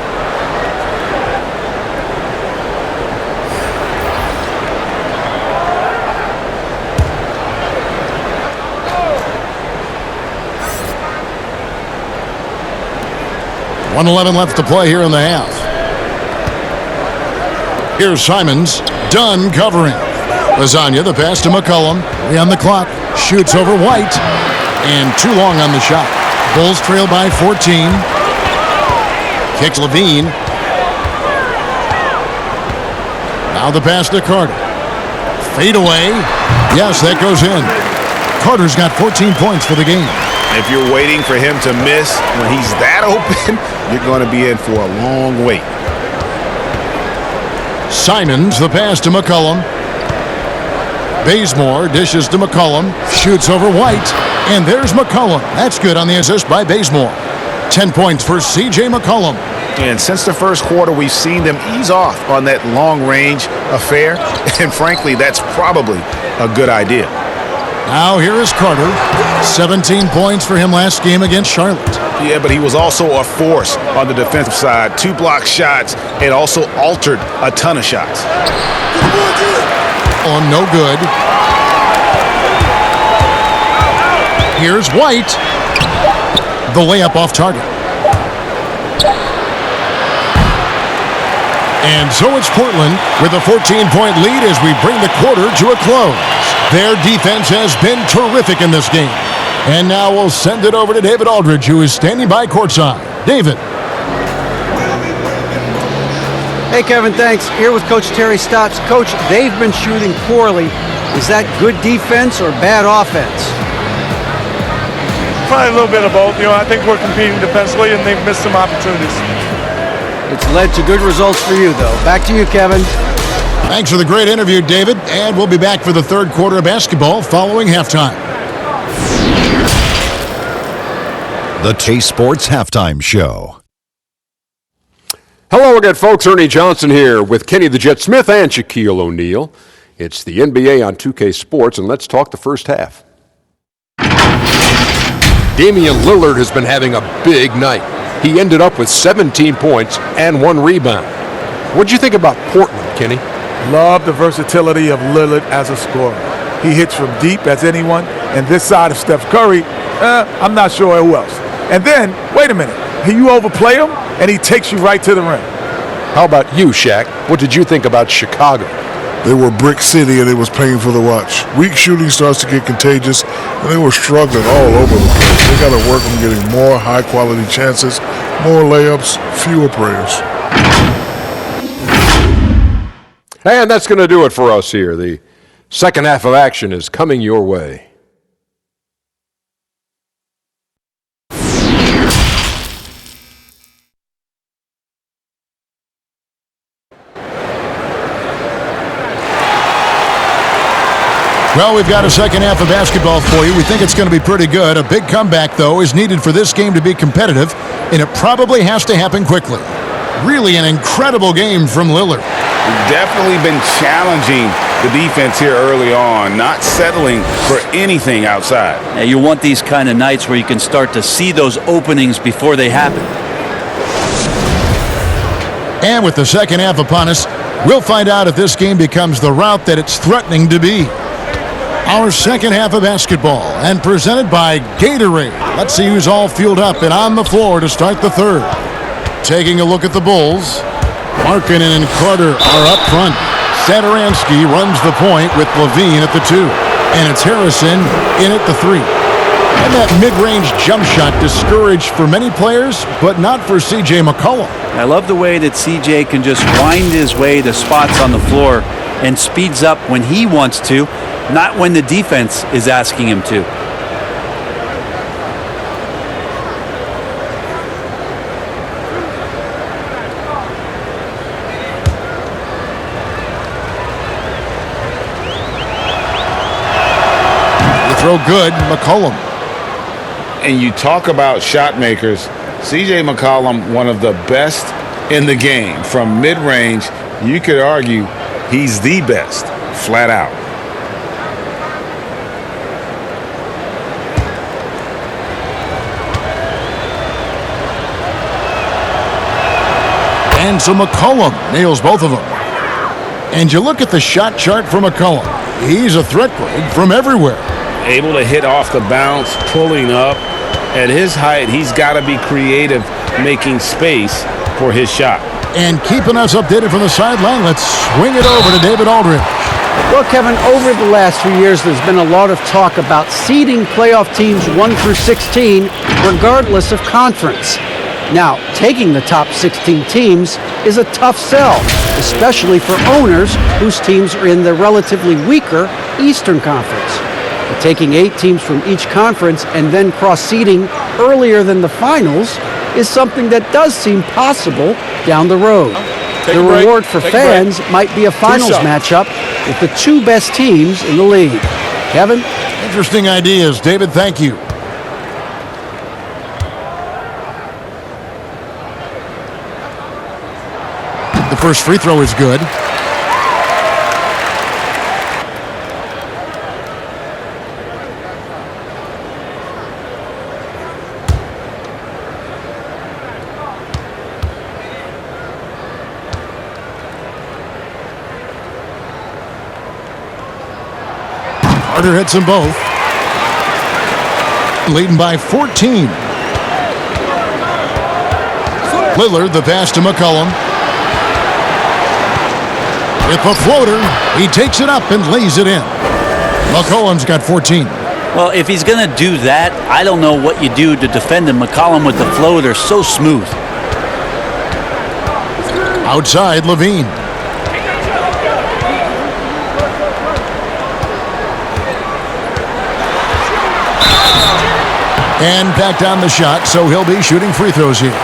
.111 left to play here in the half. Here's Simons. Dunn covering. Hezonja, the pass to McCollum. 3 on the clock. Shoots over White. And too long on the shot. Bulls trail by 14. Kicks Levine. Now the pass to Carter. Fade away. Yes, that goes in. Carter's got 14 points for the game. If you're waiting for him to miss when he's that open, you're going to be in for a long wait. Simons, the pass to McCollum. Bazemore dishes to McCollum. Shoots over White. And there's McCollum. That's good on the assist by Bazemore. 10 points for C.J. McCollum. And since the first quarter, we've seen them ease off on that long-range affair. And frankly, that's probably a good idea. Now here is Carter. 17 points for him last game against Charlotte. Yeah, but he was also a force on the defensive side. 2 block shots and also altered a ton of shots. Oh, no good. Here's White. The layup off target. And so it's Portland with a 14-point lead as we bring the quarter to a close. Their defense has been terrific in this game. And now we'll send it over to David Aldridge, who is standing by courtside. David. Hey, Kevin, thanks. Here with Coach Terry Stotts. Coach, they've been shooting poorly. Is that good defense or bad offense? Probably a little bit of both. I think we're competing defensively, and they've missed some opportunities. It's led to good results for you, though. Back to you, Kevin. Thanks for the great interview, David. And we'll be back for the third quarter of basketball following halftime. The K-Sports Halftime Show. Hello again, folks. Ernie Johnson here with Kenny the Jet Smith and Shaquille O'Neal. It's the NBA on 2K Sports, and let's talk the first half. Damian Lillard has been having a big night. He ended up with 17 points and 1 rebound. What'd you think about Portland, Kenny? Love the versatility of Lillard as a scorer. He hits from deep as anyone, and this side of Steph Curry, I'm not sure who else. And then, wait a minute, you overplay him, and he takes you right to the rim. How about you, Shaq? What did you think about Chicago? They were brick city, and it was painful to watch. Weak shooting starts to get contagious, and they were struggling all over the place. They got to work on getting more high-quality chances, more layups, fewer prayers. And that's going to do it for us here. The second half of action is coming your way. Well, we've got a second half of basketball for you. We think it's going to be pretty good. A big comeback, though, is needed for this game to be competitive, and it probably has to happen quickly. Really an incredible game from Lillard. Definitely been challenging the defense here early on, not settling for anything outside. Yeah, you want these kind of nights where you can start to see those openings before they happen. And with the second half upon us, we'll find out if this game becomes the route that it's threatening to be. Our second half of basketball, and presented by Gatorade. Let's see who's all fueled up and on the floor to start the third. Taking a look at the Bulls, Markkanen and Carter are up front. Satoransky runs the point with Levine at the 2. And it's Harrison in at the 3. And that mid-range jump shot discouraged for many players, but not for C.J. McCollum. I love the way that C.J. can just wind his way to spots on the floor and speeds up when he wants to, not when the defense is asking him to. The throw good, McCollum. And you talk about shot makers, C.J. McCollum, one of the best in the game. From mid-range, you could argue he's the best, flat out. And so McCollum nails both of them. And you look at the shot chart for McCollum. He's a threat, Greg, from everywhere. Able to hit off the bounce, pulling up. At his height, he's got to be creative, making space for his shot. And keeping us updated from the sideline, let's swing it over to David Aldridge. Well, Kevin, over the last few years, there's been a lot of talk about seeding playoff teams 1 through 16, regardless of conference. Now, taking the top 16 teams is a tough sell, especially for owners whose teams are in the relatively weaker Eastern Conference. But taking 8 teams from each conference and then cross-seeding earlier than the finals is something that does seem possible down the road. The reward for fans might be a finals matchup with the 2 best teams in the league. Kevin? Interesting ideas. David, thank you. The first free throw is good. Carter hits them both. Leading by 14. Lillard, the pass to McCollum. With the floater, he takes it up and lays it in. McCollum's got 14. Well, if he's going to do that, I don't know what you do to defend him. McCollum with the floater, so smooth. Outside, Levine. And back down the shot, so he'll be shooting free throws here.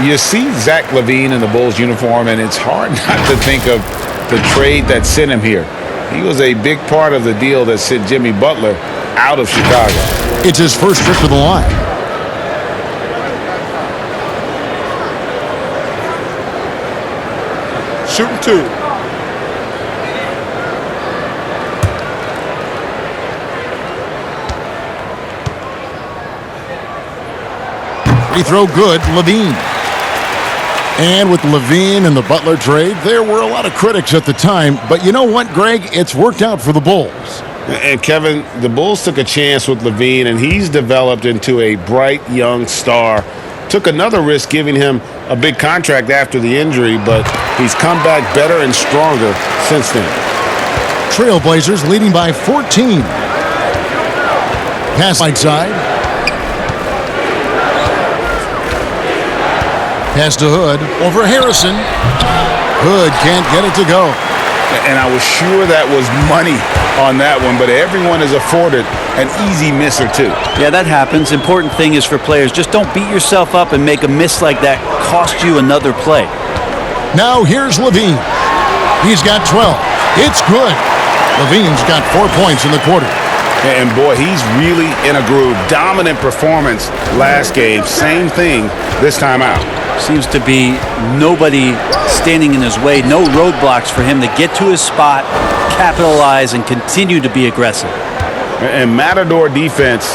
You see Zach LaVine in the Bulls uniform, and it's hard not to think of the trade that sent him here. He was a big part of the deal that sent Jimmy Butler out of Chicago. It's his first trip to the line. Shooting 2. Free throw good, Levine. And with Levine and the Butler trade, there were a lot of critics at the time. But you know what, Greg? It's worked out for the Bulls. And Kevin, the Bulls took a chance with Levine, and he's developed into a bright young star. Took another risk giving him a big contract after the injury, but he's come back better and stronger since then. Trailblazers leading by 14. Pass right side. Pass to Hood over Harrison. Hood can't get it to go. And I was sure that was money on that one, but everyone is afforded an easy miss or two. Yeah, that happens. Important thing is for players, just don't beat yourself up and make a miss like that cost you another play. Now here's Levine. He's got 12. It's good. Levine's got 4 points in the quarter. And boy, he's really in a groove. Dominant performance last game. Same thing this time out. Seems to be nobody standing in his way, no roadblocks for him to get to his spot, capitalize, and continue to be aggressive. And Matador defense,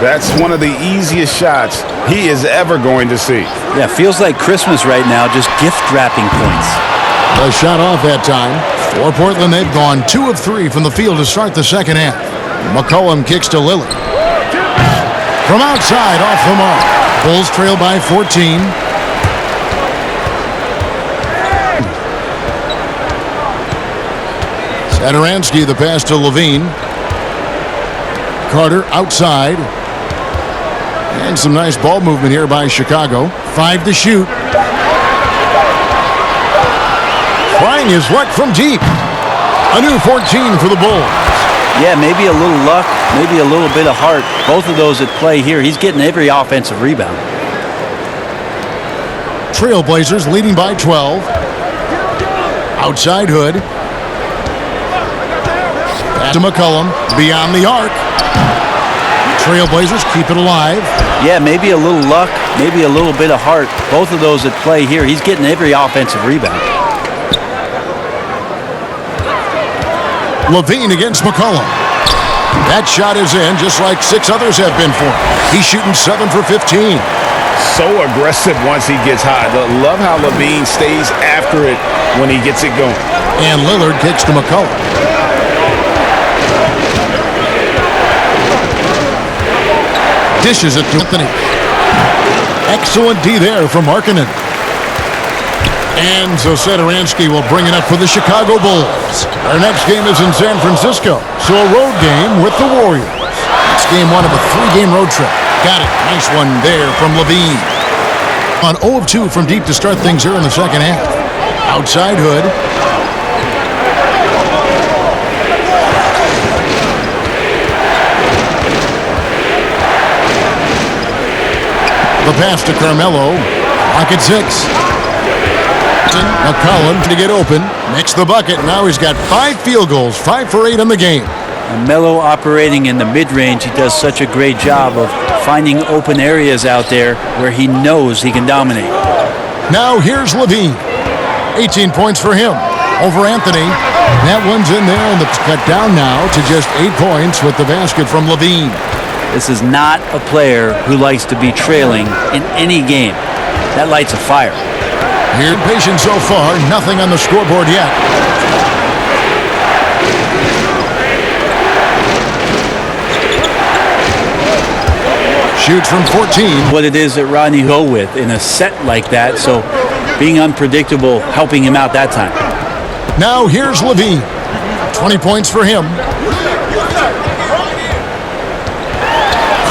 that's one of the easiest shots he is ever going to see. Yeah, feels like Christmas right now, just gift-wrapping points. A shot off that time. For Portland, they've gone 2 of 3 from the field to start the second half. McCollum kicks to Lillard. From outside, off the mark. Bulls trail by 14. Satoransky, the pass to Levine. Carter outside. And some nice ball movement here by Chicago. 5 to shoot. Trying his luck from deep. A new 14 for the Bulls. Yeah, maybe a little luck, maybe a little bit of heart. Both of those at play here. He's getting every offensive rebound. Trailblazers leading by 12. Outside Hood. Back to McCollum. Beyond the arc. Trailblazers keep it alive. Yeah, maybe a little luck, maybe a little bit of heart. Both of those at play here. He's getting every offensive rebound. Levine against McCollum. That shot is in, just like 6 others have been for him. He's shooting 7 for 15. So aggressive once he gets high. Love how Levine stays after it when he gets it going. And Lillard kicks to McCollum. Dishes it to Anthony. Excellent D there from Markkanen. And so Satoransky will bring it up for the Chicago Bulls. Our next game is in San Francisco, so a road game with the Warriors. It's game 1 of a 3-game road trip. Got it. Nice one there from Levine. On 0 of 2 from deep to start things here in the second half. Outside Hood. The pass to Carmelo. Clock at 6. McCollum to get open. Makes the bucket. Now he's got 5 field goals. 5 for 8 in the game. And Melo operating in the mid-range. He does such a great job of finding open areas out there where he knows he can dominate. Now here's Levine. 18 points for him over Anthony. That one's in there, and it's cut down now to just 8 points with the basket from Levine. This is not a player who likes to be trailing in any game. That lights a fire. Here, patient so far, nothing on the scoreboard yet. Shoots from 14. What it is that Rodney go with in a set like that, so being unpredictable, helping him out that time. Now here's Levine. 20 points for him.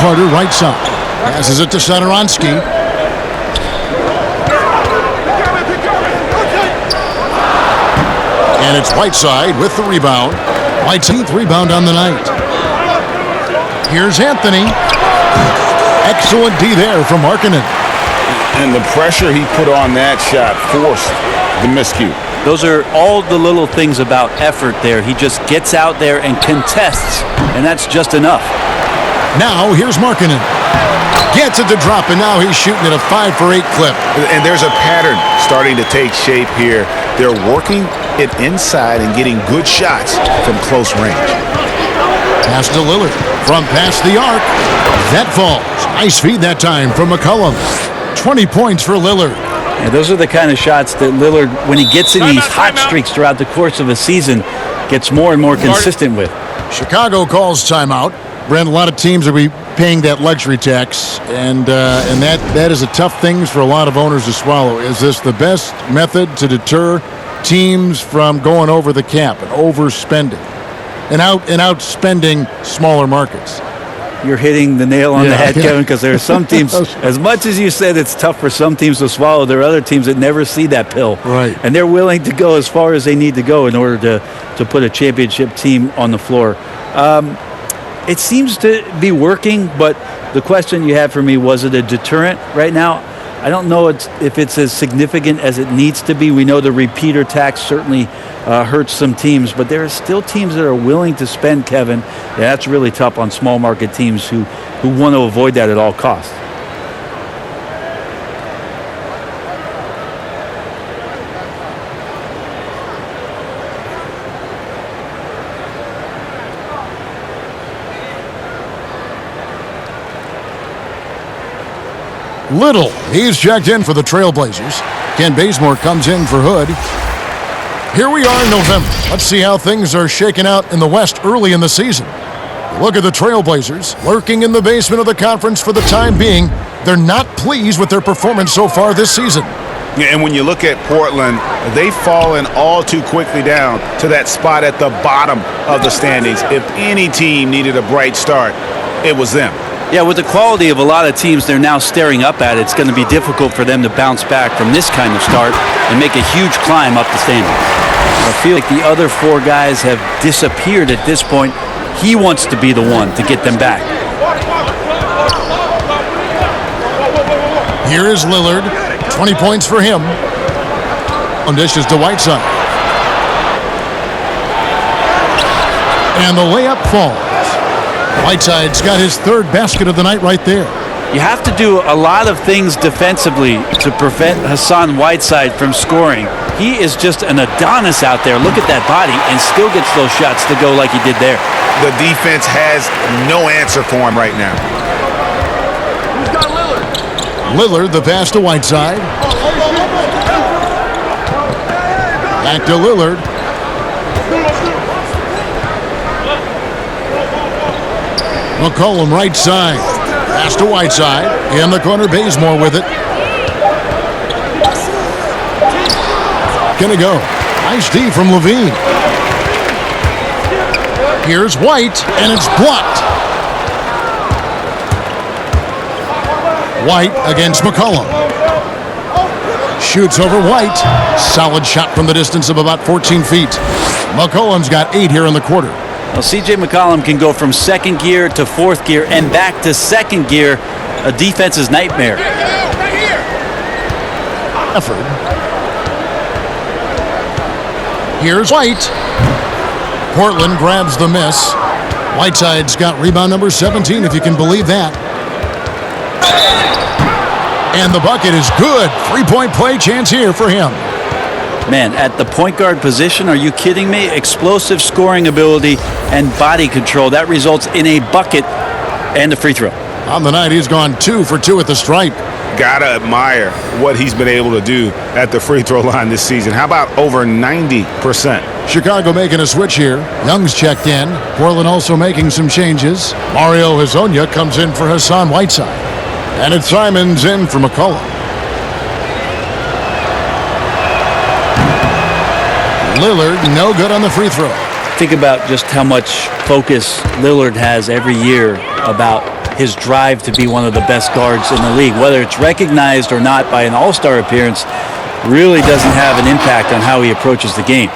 Carter right side. Passes it to Satoransky. And it's Whiteside with the rebound. Whiteside's 10th rebound on the night. Here's Anthony. Excellent D there from Markkanen. And the pressure he put on that shot forced the miscue. Those are all the little things about effort there. He just gets out there and contests, and that's just enough. Now here's Markkanen. Gets it to drop, and now he's shooting at a 5 for 8 clip. And there's a pattern starting to take shape here. They're working it inside and getting good shots from close range. Pass to Lillard. From past the arc. That falls. Nice feed that time from McCollum. 20 points for Lillard. Yeah, those are the kind of shots that Lillard, when he gets in these hot streaks throughout the course of a season, gets more and more consistent with. Chicago calls timeout. Brent, a lot of teams will be paying that luxury tax, and that is a tough thing for a lot of owners to swallow. Is this the best method to deter teams from going over the cap and overspending and outspending smaller markets? You're hitting the nail on the head, Kevin, because there are some teams, as much as you said it's tough for some teams to swallow, there are other teams that never see that pill. Right. And they're willing to go as far as they need to go in order to put a championship team on the floor. It seems to be working, but the question you had for me, was it a deterrent right now? I don't know if it's as significant as it needs to be. We know the repeater tax certainly hurts some teams, but there are still teams that are willing to spend, Kevin. Yeah, that's really tough on small market teams who want to avoid that at all costs. Little, he's checked in for the Trailblazers. Ken Bazemore comes in for Hood. Here we are in November. Let's see how things are shaking out in the West early in the season. Look at the Trailblazers lurking in the basement of the conference for the time being. They're not pleased with their performance so far this season. Yeah, and when you look at Portland, they've fallen all too quickly down to that spot at the bottom of the standings. If any team needed a bright start, it was them. Yeah, with the quality of a lot of teams they're now staring up at, it's going to be difficult for them to bounce back from this kind of start and make a huge climb up the standings. I feel like the other four guys have disappeared at this point. He wants to be the one to get them back. Here is Lillard. 20 points for him. On dishes to Whiteside. And the layup falls. Whiteside's got his third basket of the night right there. You have to do a lot of things defensively to prevent Hassan Whiteside from scoring. He is just an Adonis out there. Look at that body, and still gets those shots to go like he did there. The defense has no answer for him right now. Who's got Lillard? Lillard, the pass to Whiteside. Back to Lillard. McCollum right side. Pass to Whiteside. In the corner, Bazemore with it. Gonna go. Nice D from Levine. Here's White, and it's blocked. White against McCollum. Shoots over White. Solid shot from the distance of about 14 feet. McCollum's got 8 here in the quarter. Well, C.J. McCollum can go from second gear to fourth gear and back to second gear, a defense's nightmare. Effort. Here's White. Portland grabs the miss. Whiteside's got rebound number 17, if you can believe that. And the bucket is good. 3-point play chance here for him. Man, at the point guard position, are you kidding me? Explosive scoring ability and body control. That results in a bucket and a free throw. On the night, he's gone 2 for 2 at the stripe. Gotta admire what he's been able to do at the free throw line this season. How about over 90%? Chicago making a switch here. Young's checked in. Portland also making some changes. Mario Hezonja comes in for Hassan Whiteside. And it's Simons in for McCollum. Lillard, no good on the free throw. think about just how much focus Lillard has every year about his drive to be one of the best guards in the league. Whether it's recognized or not by an all-star appearance really doesn't have an impact on how he approaches the game.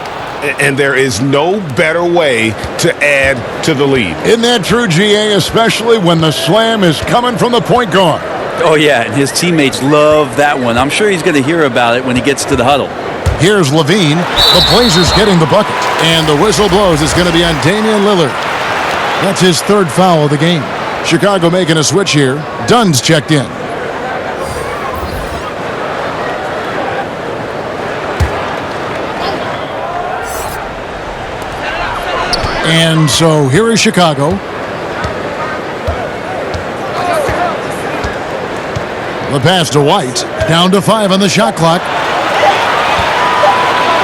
And there is no better way to add to the lead. Isn't that true, GA, especially when the slam is coming from the point guard? Oh, yeah, and his teammates love that one. I'm sure he's going to hear about it when he gets to the huddle. Here's Levine. The Blazers getting the bucket. And the whistle blows. It's going to be on Damian Lillard. That's his third foul of the game. Chicago making a switch here. Dunn's checked in. And so here is Chicago. The pass to White. Down to 5 on the shot clock.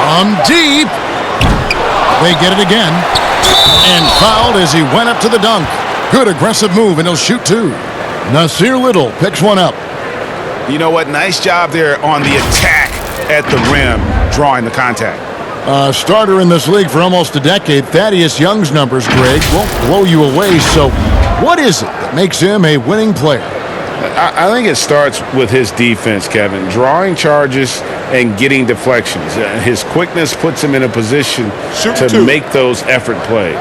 From deep. They get it again. And fouled as he went up to the dunk. Good aggressive move, and he'll shoot 2. Nasir Little picks one up. You know what? Nice job there on the attack at the rim, drawing the contact. Starter in this league for almost a decade. Thaddeus Young's numbers, Greg, won't blow you away. So what is it that makes him a winning player? I think it starts with his defense, Kevin. Drawing charges and getting deflections. His quickness puts him in a position to make those effort plays.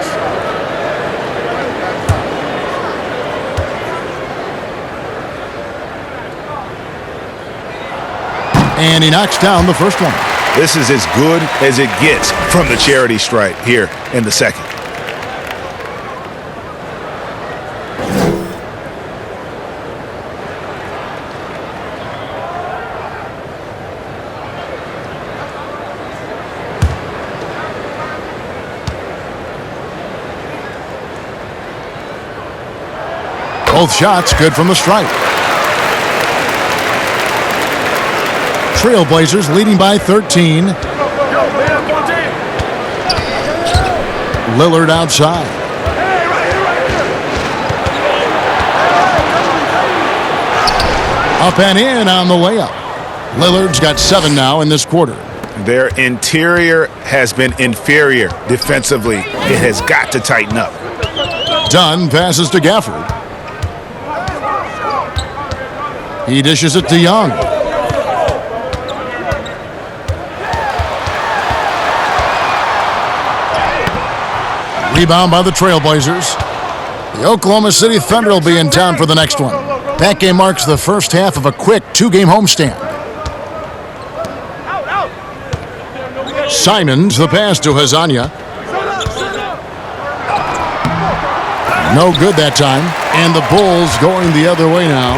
And he knocks down the first one. This is as good as it gets from the charity stripe here in the second. Both shots good from the stripe. Trailblazers leading by 13. Lillard outside. Up and in on the layup. Lillard's got 7 now in this quarter. Their interior has been inferior defensively. It has got to tighten up. Dunn passes to Gafford. He dishes it to Young. Rebound by the Trailblazers. The Oklahoma City Thunder will be in town for the next one. That game marks the first half of a quick 2-game homestand. Simons, the pass to Hazanya. No good that time. And the Bulls going the other way now.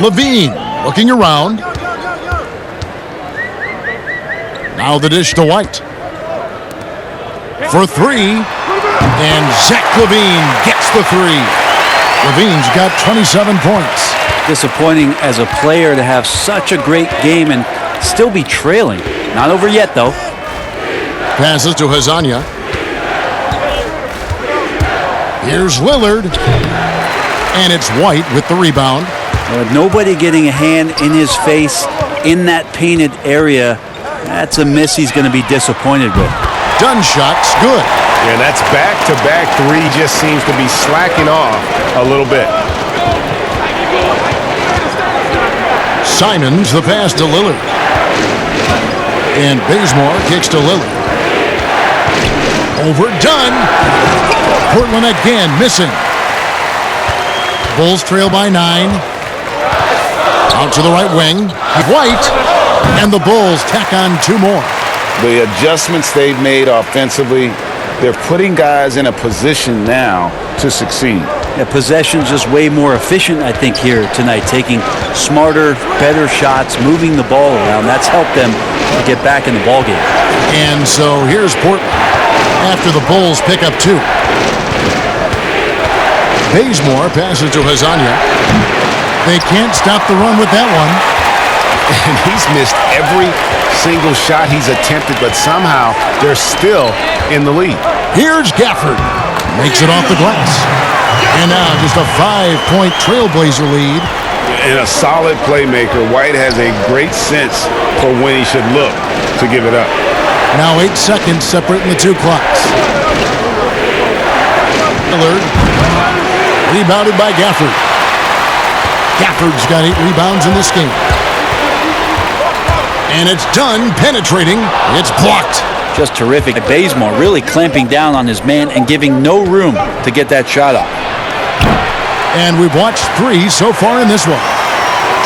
Levine looking around. Now the dish to White. For 3. And Zach LaVine gets the 3. Levine's got 27 points. Disappointing as a player to have such a great game and still be trailing. Not over yet, though. Passes to Hazanya. Here's Lillard. And it's White with the rebound. With nobody getting a hand in his face in that painted area, that's a miss he's going to be disappointed with. Dunn shot's good. Yeah, that's back-to-back 3 just seems to be slacking off a little bit. Simons, the pass to Lillard. And Bazemore kicks to Lillard. Over Dunn. Portland again missing. Bulls trail by 9. Out to the right wing. White. And the Bulls tack on 2 more. The adjustments they've made offensively, they're putting guys in a position now to succeed. Yeah, possession's just way more efficient, I think, here tonight. Taking smarter, better shots, moving the ball around. That's helped them to get back in the ballgame. And so here's Portland after the Bulls pick up 2. Bazemore passes to Hazanya. They can't stop the run with that one. And he's missed every single shot he's attempted, but somehow they're still in the lead. Here's Gafford. Makes it off the glass. And now just a 5-point Trailblazer lead. And a solid playmaker. White has a great sense for when he should look. to give it up. Now 8 seconds separating the two clocks. Lillard, rebounded by Gafford. Gafford's got 8 rebounds in this game. And it's done, penetrating. It's blocked. Just terrific. Bazemore really clamping down on his man and giving no room to get that shot off. And we've watched 3 so far in this one.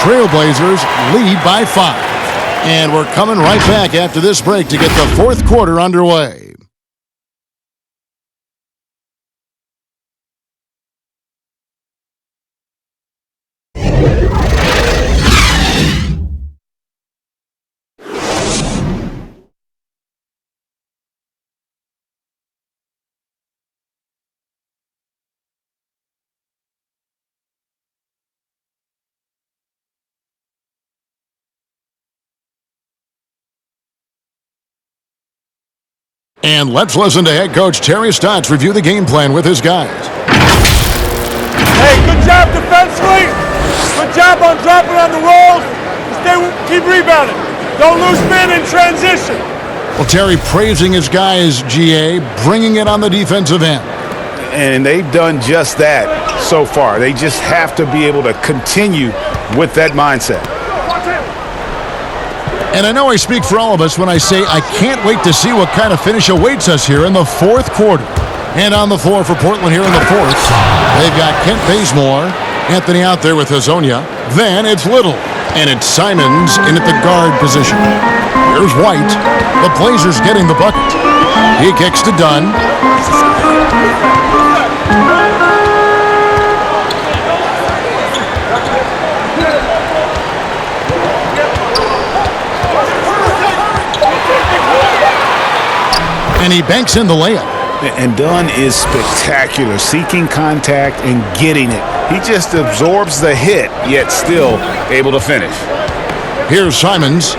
Trailblazers lead by 5. And we're coming right back after this break to get the fourth quarter underway. And let's listen to head coach Terry Stotts review the game plan with his guys. Hey, good job defensively. Good job on dropping on the rolls. Keep rebounding. Don't lose men in transition. Well, Terry praising his guys, GA, bringing it on the defensive end. And they've done just that so far. They just have to be able to continue with that mindset. And I know I speak for all of us when I say I can't wait to see what kind of finish awaits us here in the fourth quarter. And on the floor for Portland here in the fourth, they've got Kent Bazemore, Anthony out there with Hazonia. Then it's Little, and it's Simons in at the guard position. Here's White. The Blazers getting the bucket. He kicks to Dunn. And he banks in the layup. And Dunn is spectacular, seeking contact and getting it. He just absorbs the hit, yet still able to finish. Here's Simons.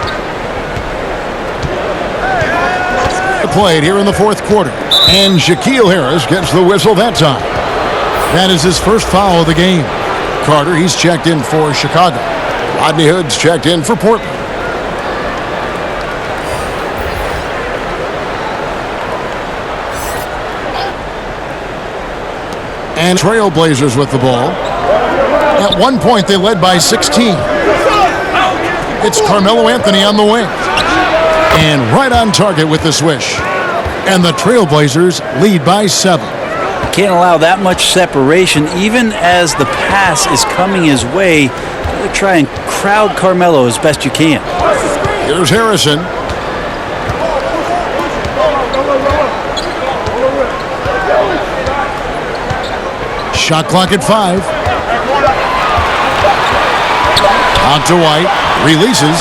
Played here in the fourth quarter. And Shaquille Harris gets the whistle that time. That is his first foul of the game. Carter, he's checked in for Chicago. Rodney Hood's checked in for Portland. And Trailblazers with the ball. At one point, they led by 16. It's Carmelo Anthony on the wing. And right on target with the swish. And the Trailblazers lead by 7. Can't allow that much separation, even as the pass is coming his way. Try and crowd Carmelo as best you can. Here's Harrison. Shot clock at 5. Out to White. Releases.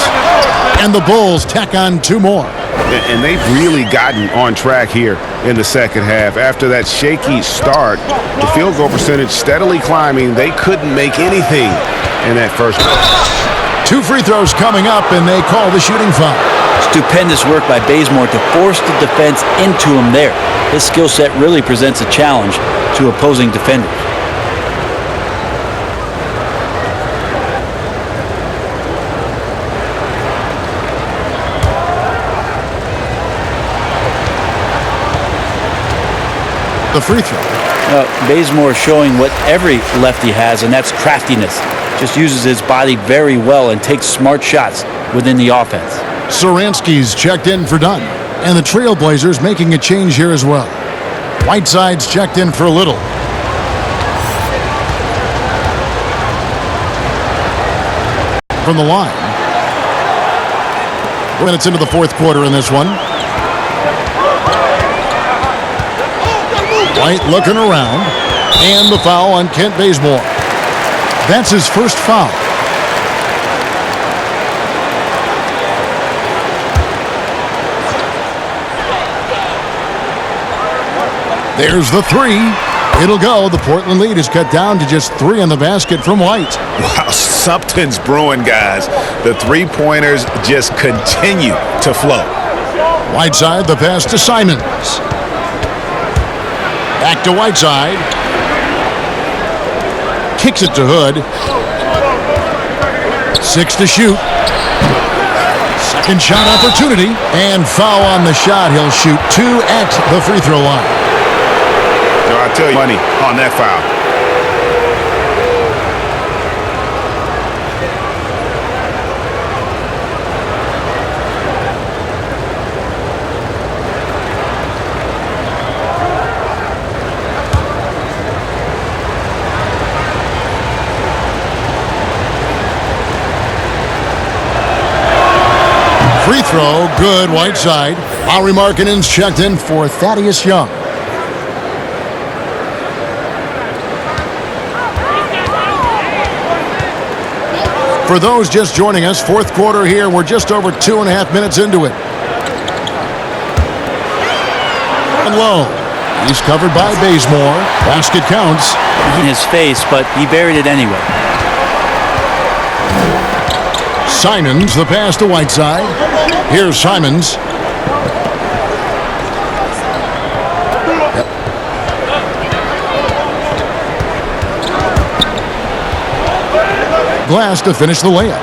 And the Bulls tack on 2 more. And they've really gotten on track here in the second half. After that shaky start, the field goal percentage steadily climbing. They couldn't make anything in that first half. 2 free throws coming up, and they call the shooting foul. Stupendous work by Bazemore to force the defense into him there. His skill set really presents a challenge to opposing defenders. The free throw. Bazemore showing what every lefty has, and that's craftiness. Just uses his body very well and takes smart shots within the offense. Saransky's checked in for Dunn. And the Trailblazers making a change here as well. Whiteside's checked in for Little. From the line. 4 minutes into the fourth quarter in this one. White looking around. And the foul on Kent Bazemore. That's his first foul. There's the 3. It'll go. The Portland lead is cut down to just 3 on the basket from White. Wow, something's brewing, guys. The three-pointers just continue to flow. Whiteside, the pass to Simons. Back to Whiteside. Kicks it to Hood. 6 to shoot. Second shot opportunity, and foul on the shot. He'll shoot 2 at the free throw line. So I tell you, money on that foul. Free throw, good, Whiteside. Lowry Markkanen's checked in for Thaddeus Young. For those just joining us, fourth quarter here. We're just over 2.5 minutes into it. And low. He's covered by Bazemore. Basket counts. In his face, but he buried it anyway. Simons, the pass to Whiteside. Here's Simons. Glass to finish the layup.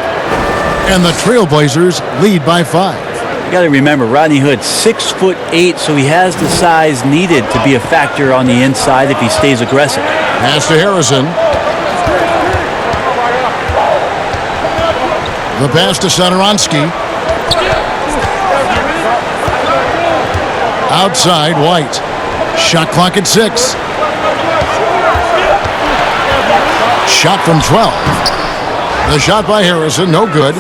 And the Trailblazers lead by 5. You got to remember, Rodney Hood, 6'8", so he has the size needed to be a factor on the inside if he stays aggressive. Pass to Harrison. The pass to Satoransky. Outside, White. Shot clock at 6. Shot from 12. The shot by Harrison, no good.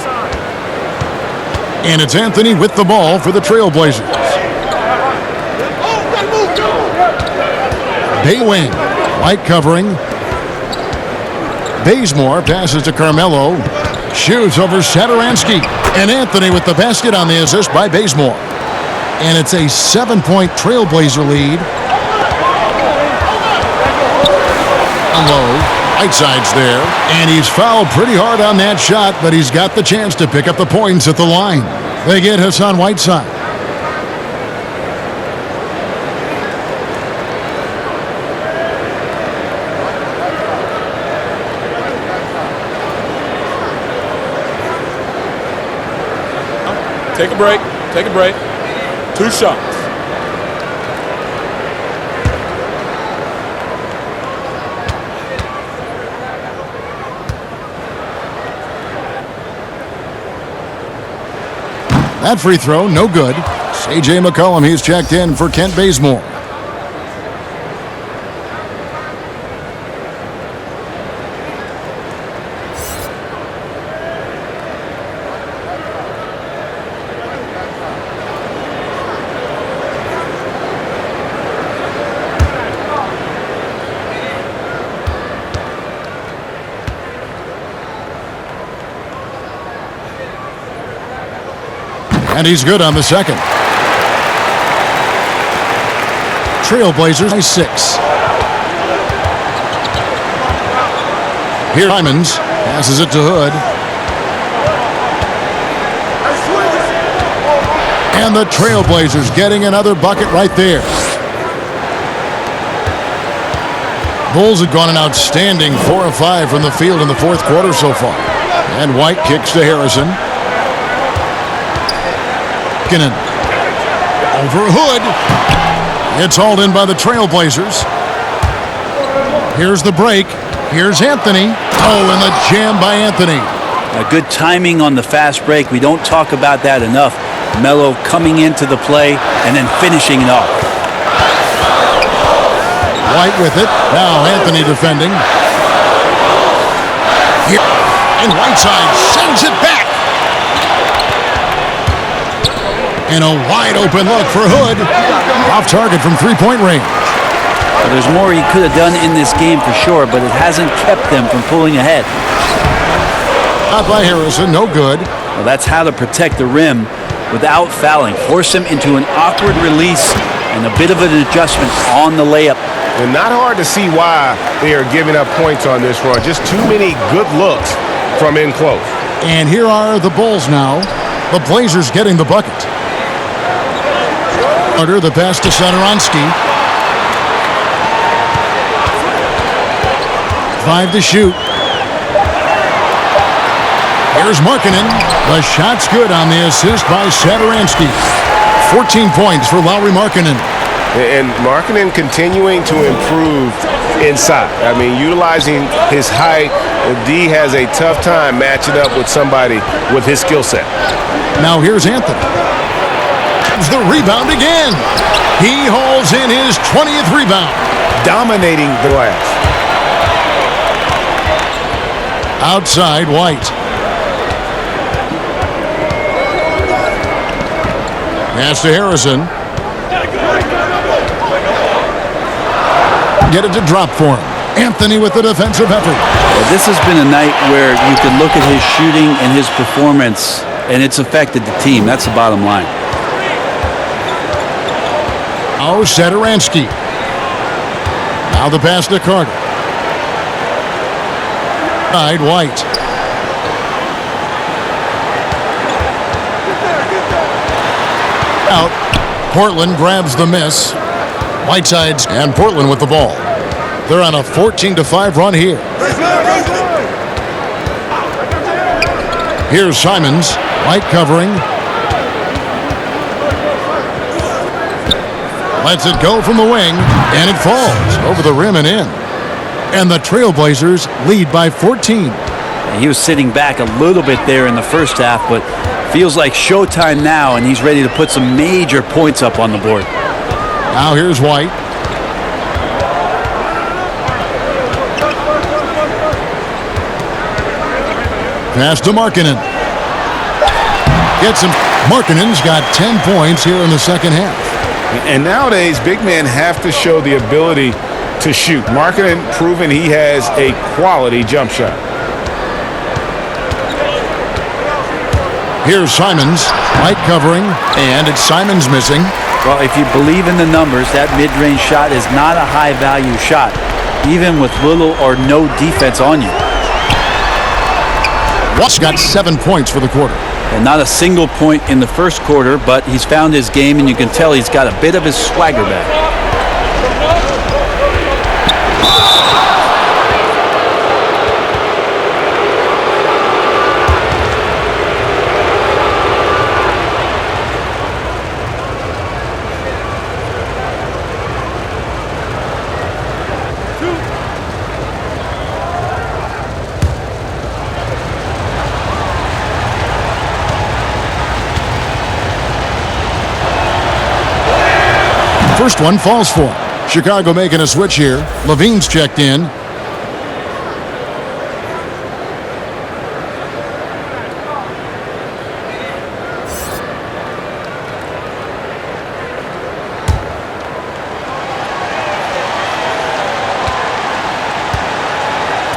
And it's Anthony with the ball for the Trailblazers. Bay wing. White covering. Bazemore passes to Carmelo. Shoots over Satoransky. And Anthony with the basket on the assist by Bazemore. And it's a 7-point Trailblazer lead. Low. Whiteside's there. And he's fouled pretty hard on that shot, but he's got the chance to pick up the points at the line. They get Hassan Whiteside. Take a break. Take a break. 2 shots. That free throw, no good. C.J. McCollum, he's checked in for Kent Bazemore. And he's good on the second. Trailblazers by 6. Here Simons passes it to Hood. And the Trailblazers getting another bucket right there. Bulls have gone an outstanding 4 of 5 from the field in the fourth quarter so far. And White kicks to Harrison. Over Hood. It's hauled in by the Trailblazers. Here's the break. Here's Anthony. Oh, and the jam by Anthony. A good timing on the fast break. We don't talk about that enough. Melo coming into the play and then finishing it off. White with it. Now Anthony defending. Here. And Whiteside sends it back. And a wide open look for Hood. Off target from three-point range. Well, there's more he could have done in this game for sure, but it hasn't kept them from pulling ahead. Out by Harrison, no good. Well, that's how to protect the rim without fouling. Force him into an awkward release and a bit of an adjustment on the layup. And not hard to see why they are giving up points on this run. Just too many good looks from in close. And here are the Bulls now. The Blazers getting the bucket. The pass to Satoransky. 5 to shoot. Here's Markkanen. The shot's good on the assist by Satoransky. 14 points for Lauri Markkanen. And Markkanen continuing to improve inside. I mean, utilizing his height. D has a tough time matching up with somebody with his skill set. Now here's Anthony. The rebound again. He hauls in his 20th rebound. Dominating the glass. Outside, White. Pass to Harrison. Get it to drop for him. Anthony with the defensive effort. Well, this has been a night where you can look at his shooting and his performance, and it's affected the team. That's the bottom line. Oh, Satoransky. Now the pass to Carter. Side, White. Out. Portland grabs the miss. Whiteside's and Portland with the ball. They're on a 14-5 run here. Here's Simons. White covering. Lets it go from the wing, and it falls over the rim and in. And the Trailblazers lead by 14. He was sitting back a little bit there in the first half, but feels like showtime now, and he's ready to put some major points up on the board. Now here's White. Pass to Markkanen. Gets him. Markkanen's got 10 points here in the second half. And nowadays, big men have to show the ability to shoot. Markkanen proving he has a quality jump shot. Here's Simons. White covering, and it's Simons missing. Well, if you believe in the numbers, that mid-range shot is not a high-value shot, even with little or no defense on you. Watts got 7 points for the quarter. And not a single point in the first quarter, but he's found his game, and you can tell he's got a bit of his swagger back. First one falls for him. Chicago making a switch here. Levine's checked in.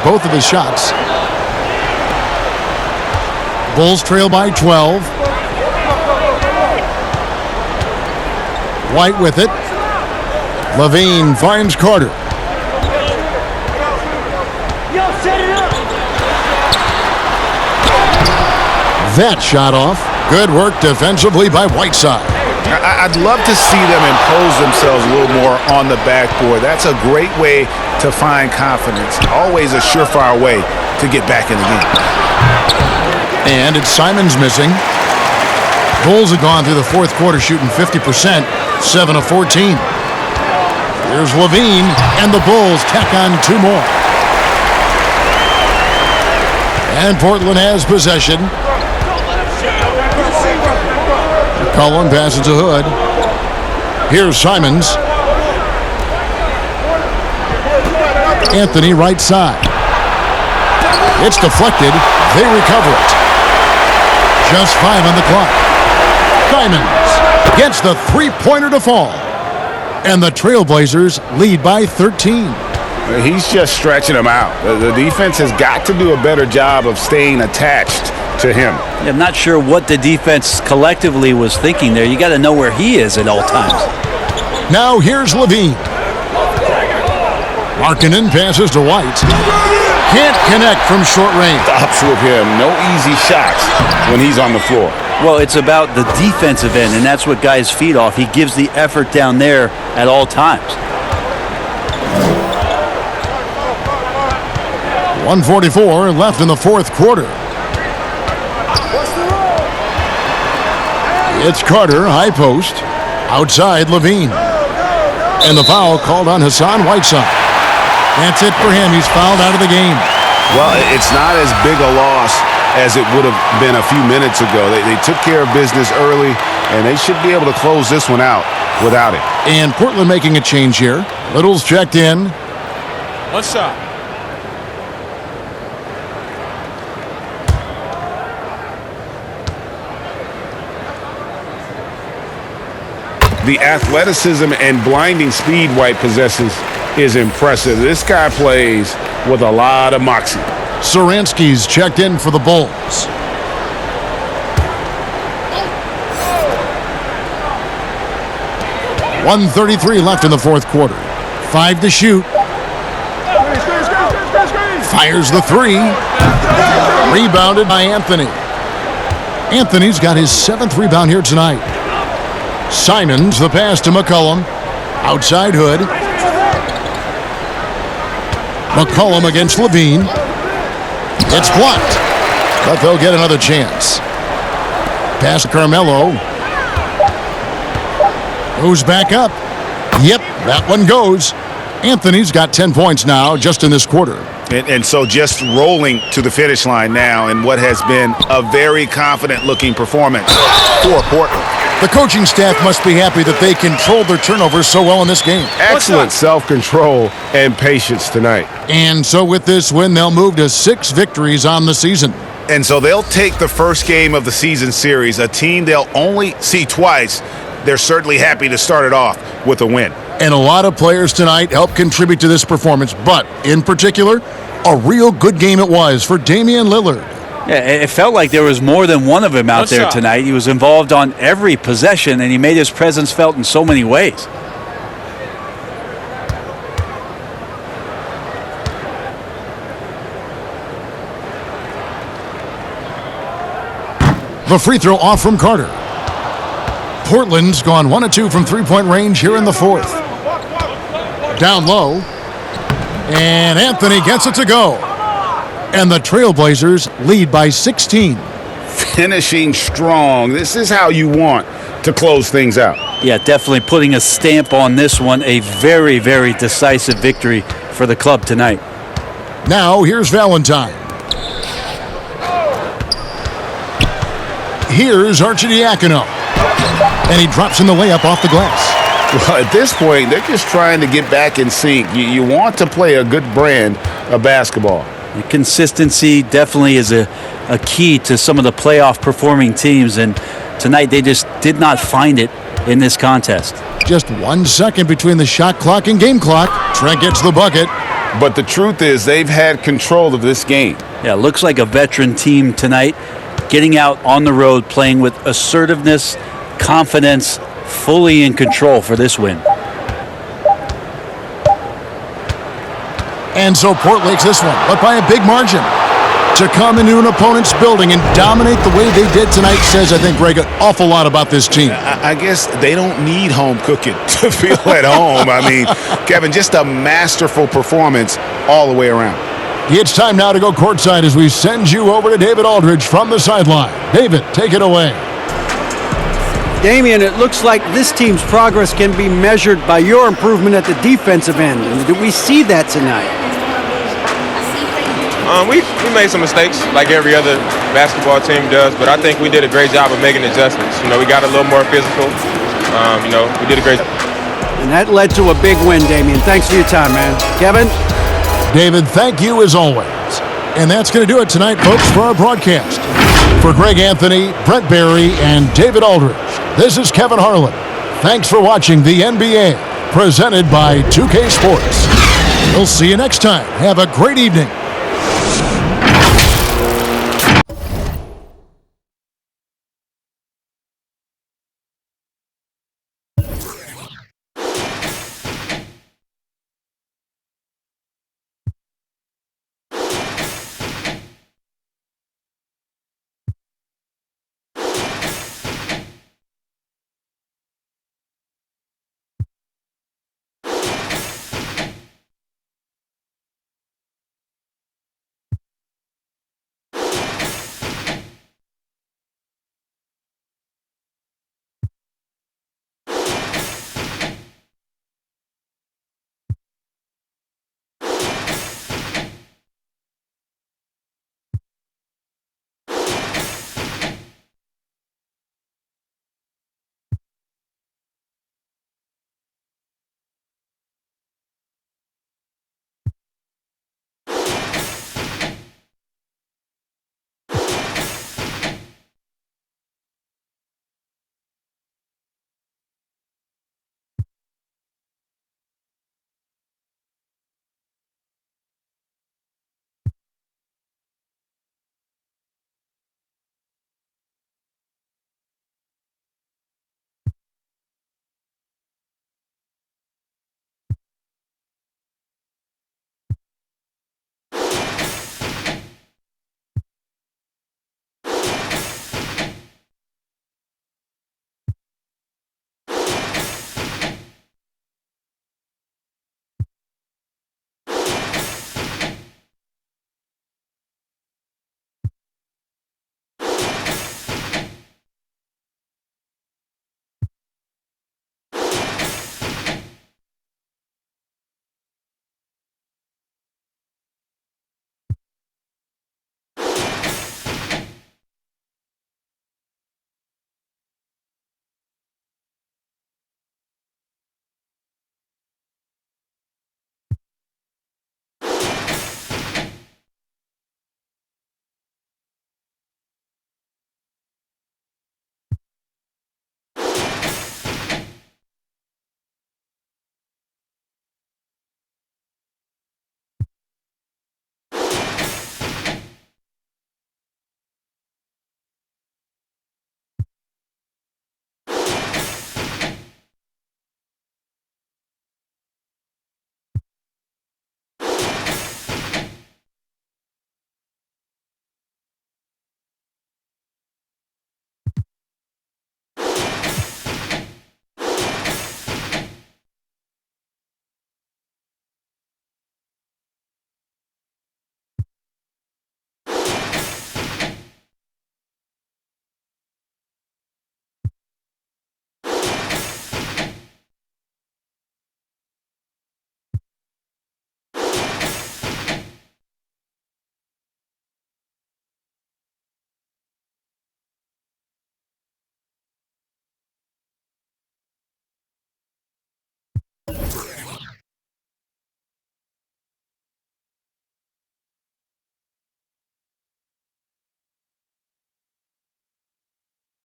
Both of his shots. Bulls trail by 12. White with it. Levine finds Carter. That shot off. Good work defensively by Whiteside. I'd love to see them impose themselves a little more on the backboard. That's a great way to find confidence. Always a surefire way to get back in the game. And it's Simons missing. Bulls have gone through the fourth quarter shooting 50%, 7 of 14. Here's Levine, and the Bulls tack on 2 more. And Portland has possession. Cullen passes to Hood. Here's Simons. Anthony right side. It's deflected. They recover it. Just 5 on the clock. Simons gets the three-pointer to fall. And the Trailblazers lead by 13. He's just stretching them out. The defense has got to do a better job of staying attached to him. I'm not sure what the defense collectively was thinking there. You got to know where he is at all times. Now here's Levine. Markkanen passes to White. Can't connect from short range. Stops with him. No easy shots when he's on the floor. Well, it's about the defensive end, and that's what guys feed off. He gives the effort down there at all times. 1:44 left in the fourth quarter. It's Carter, high post. Outside, Levine. And the foul called on Hassan Whiteside. That's it for him. He's fouled out of the game. Well, it's not as big a loss as it would have been a few minutes ago. They took care of business early, and they should be able to close this one out without it. And Portland making a change here. Little's checked in. One shot. The athleticism and blinding speed White possesses is impressive. This guy plays with a lot of moxie. Saransky's checked in for the Bulls. .133 left in the fourth quarter. 5 to shoot. Fires the three. Rebounded by Anthony. Anthony's got his 7th rebound here tonight. Simons, the pass to McCollum. Outside Hood. McCollum against Levine. It's blocked, but they'll get another chance. Pass to Carmelo. Goes back up. Yep, that one goes. Anthony's got 10 points now just in this quarter. And so just rolling to the finish line now in what has been a very confident-looking performance for Portland. The coaching staff must be happy that they controlled their turnovers so well in this game. Excellent self-control and patience tonight. And so with this win, they'll move to 6 victories on the season. And so they'll take the first game of the season series, a team they'll only see twice. They're certainly happy to start it off with a win. And a lot of players tonight helped contribute to this performance, but in particular, a real good game it was for Damian Lillard. Yeah, it felt like there was more than one of him out there tonight. He was involved on every possession, and he made his presence felt in so many ways. The free throw off from Carter. Portland's gone 1 of 2 from three-point range here in the fourth. Down low. And Anthony gets it to go. And the Trailblazers lead by 16. Finishing strong. This is how you want to close things out. Yeah, definitely putting a stamp on this one. A very, very decisive victory for the club tonight. Now, here's Valentine. Here's Arcidiacono. And he drops in the layup off the glass. Well, at this point, they're just trying to get back in sync. You want to play a good brand of basketball. The consistency definitely is a key to some of the playoff performing teams, and tonight they just did not find it in this contest. Just 1 second between the shot clock and game clock. Trent gets the bucket. But the truth is they've had control of this game. Yeah, looks like a veteran team tonight, getting out on the road, playing with assertiveness, confidence, fully in control for this win. And so Portland takes this one, but by a big margin. To come into an opponent's building and dominate the way they did tonight says, I think, Greg, an awful lot about this team. I guess they don't need home cooking to feel at home. I mean, Kevin, just a masterful performance all the way around. It's time now to go courtside as we send you over to David Aldridge from the sideline. David, take it away. Damian, it looks like this team's progress can be measured by your improvement at the defensive end. Do we see that tonight? We made some mistakes like every other basketball team does, but I think we did a great job of making adjustments. We got a little more physical. We did a great job. And that led to a big win, Damian. Thanks for your time, man. Kevin? David, thank you as always. And that's going to do it tonight, folks, for our broadcast. For Greg Anthony, Brett Barry, and David Aldridge, this is Kevin Harlan. Thanks for watching the NBA, presented by 2K Sports. We'll see you next time. Have a great evening.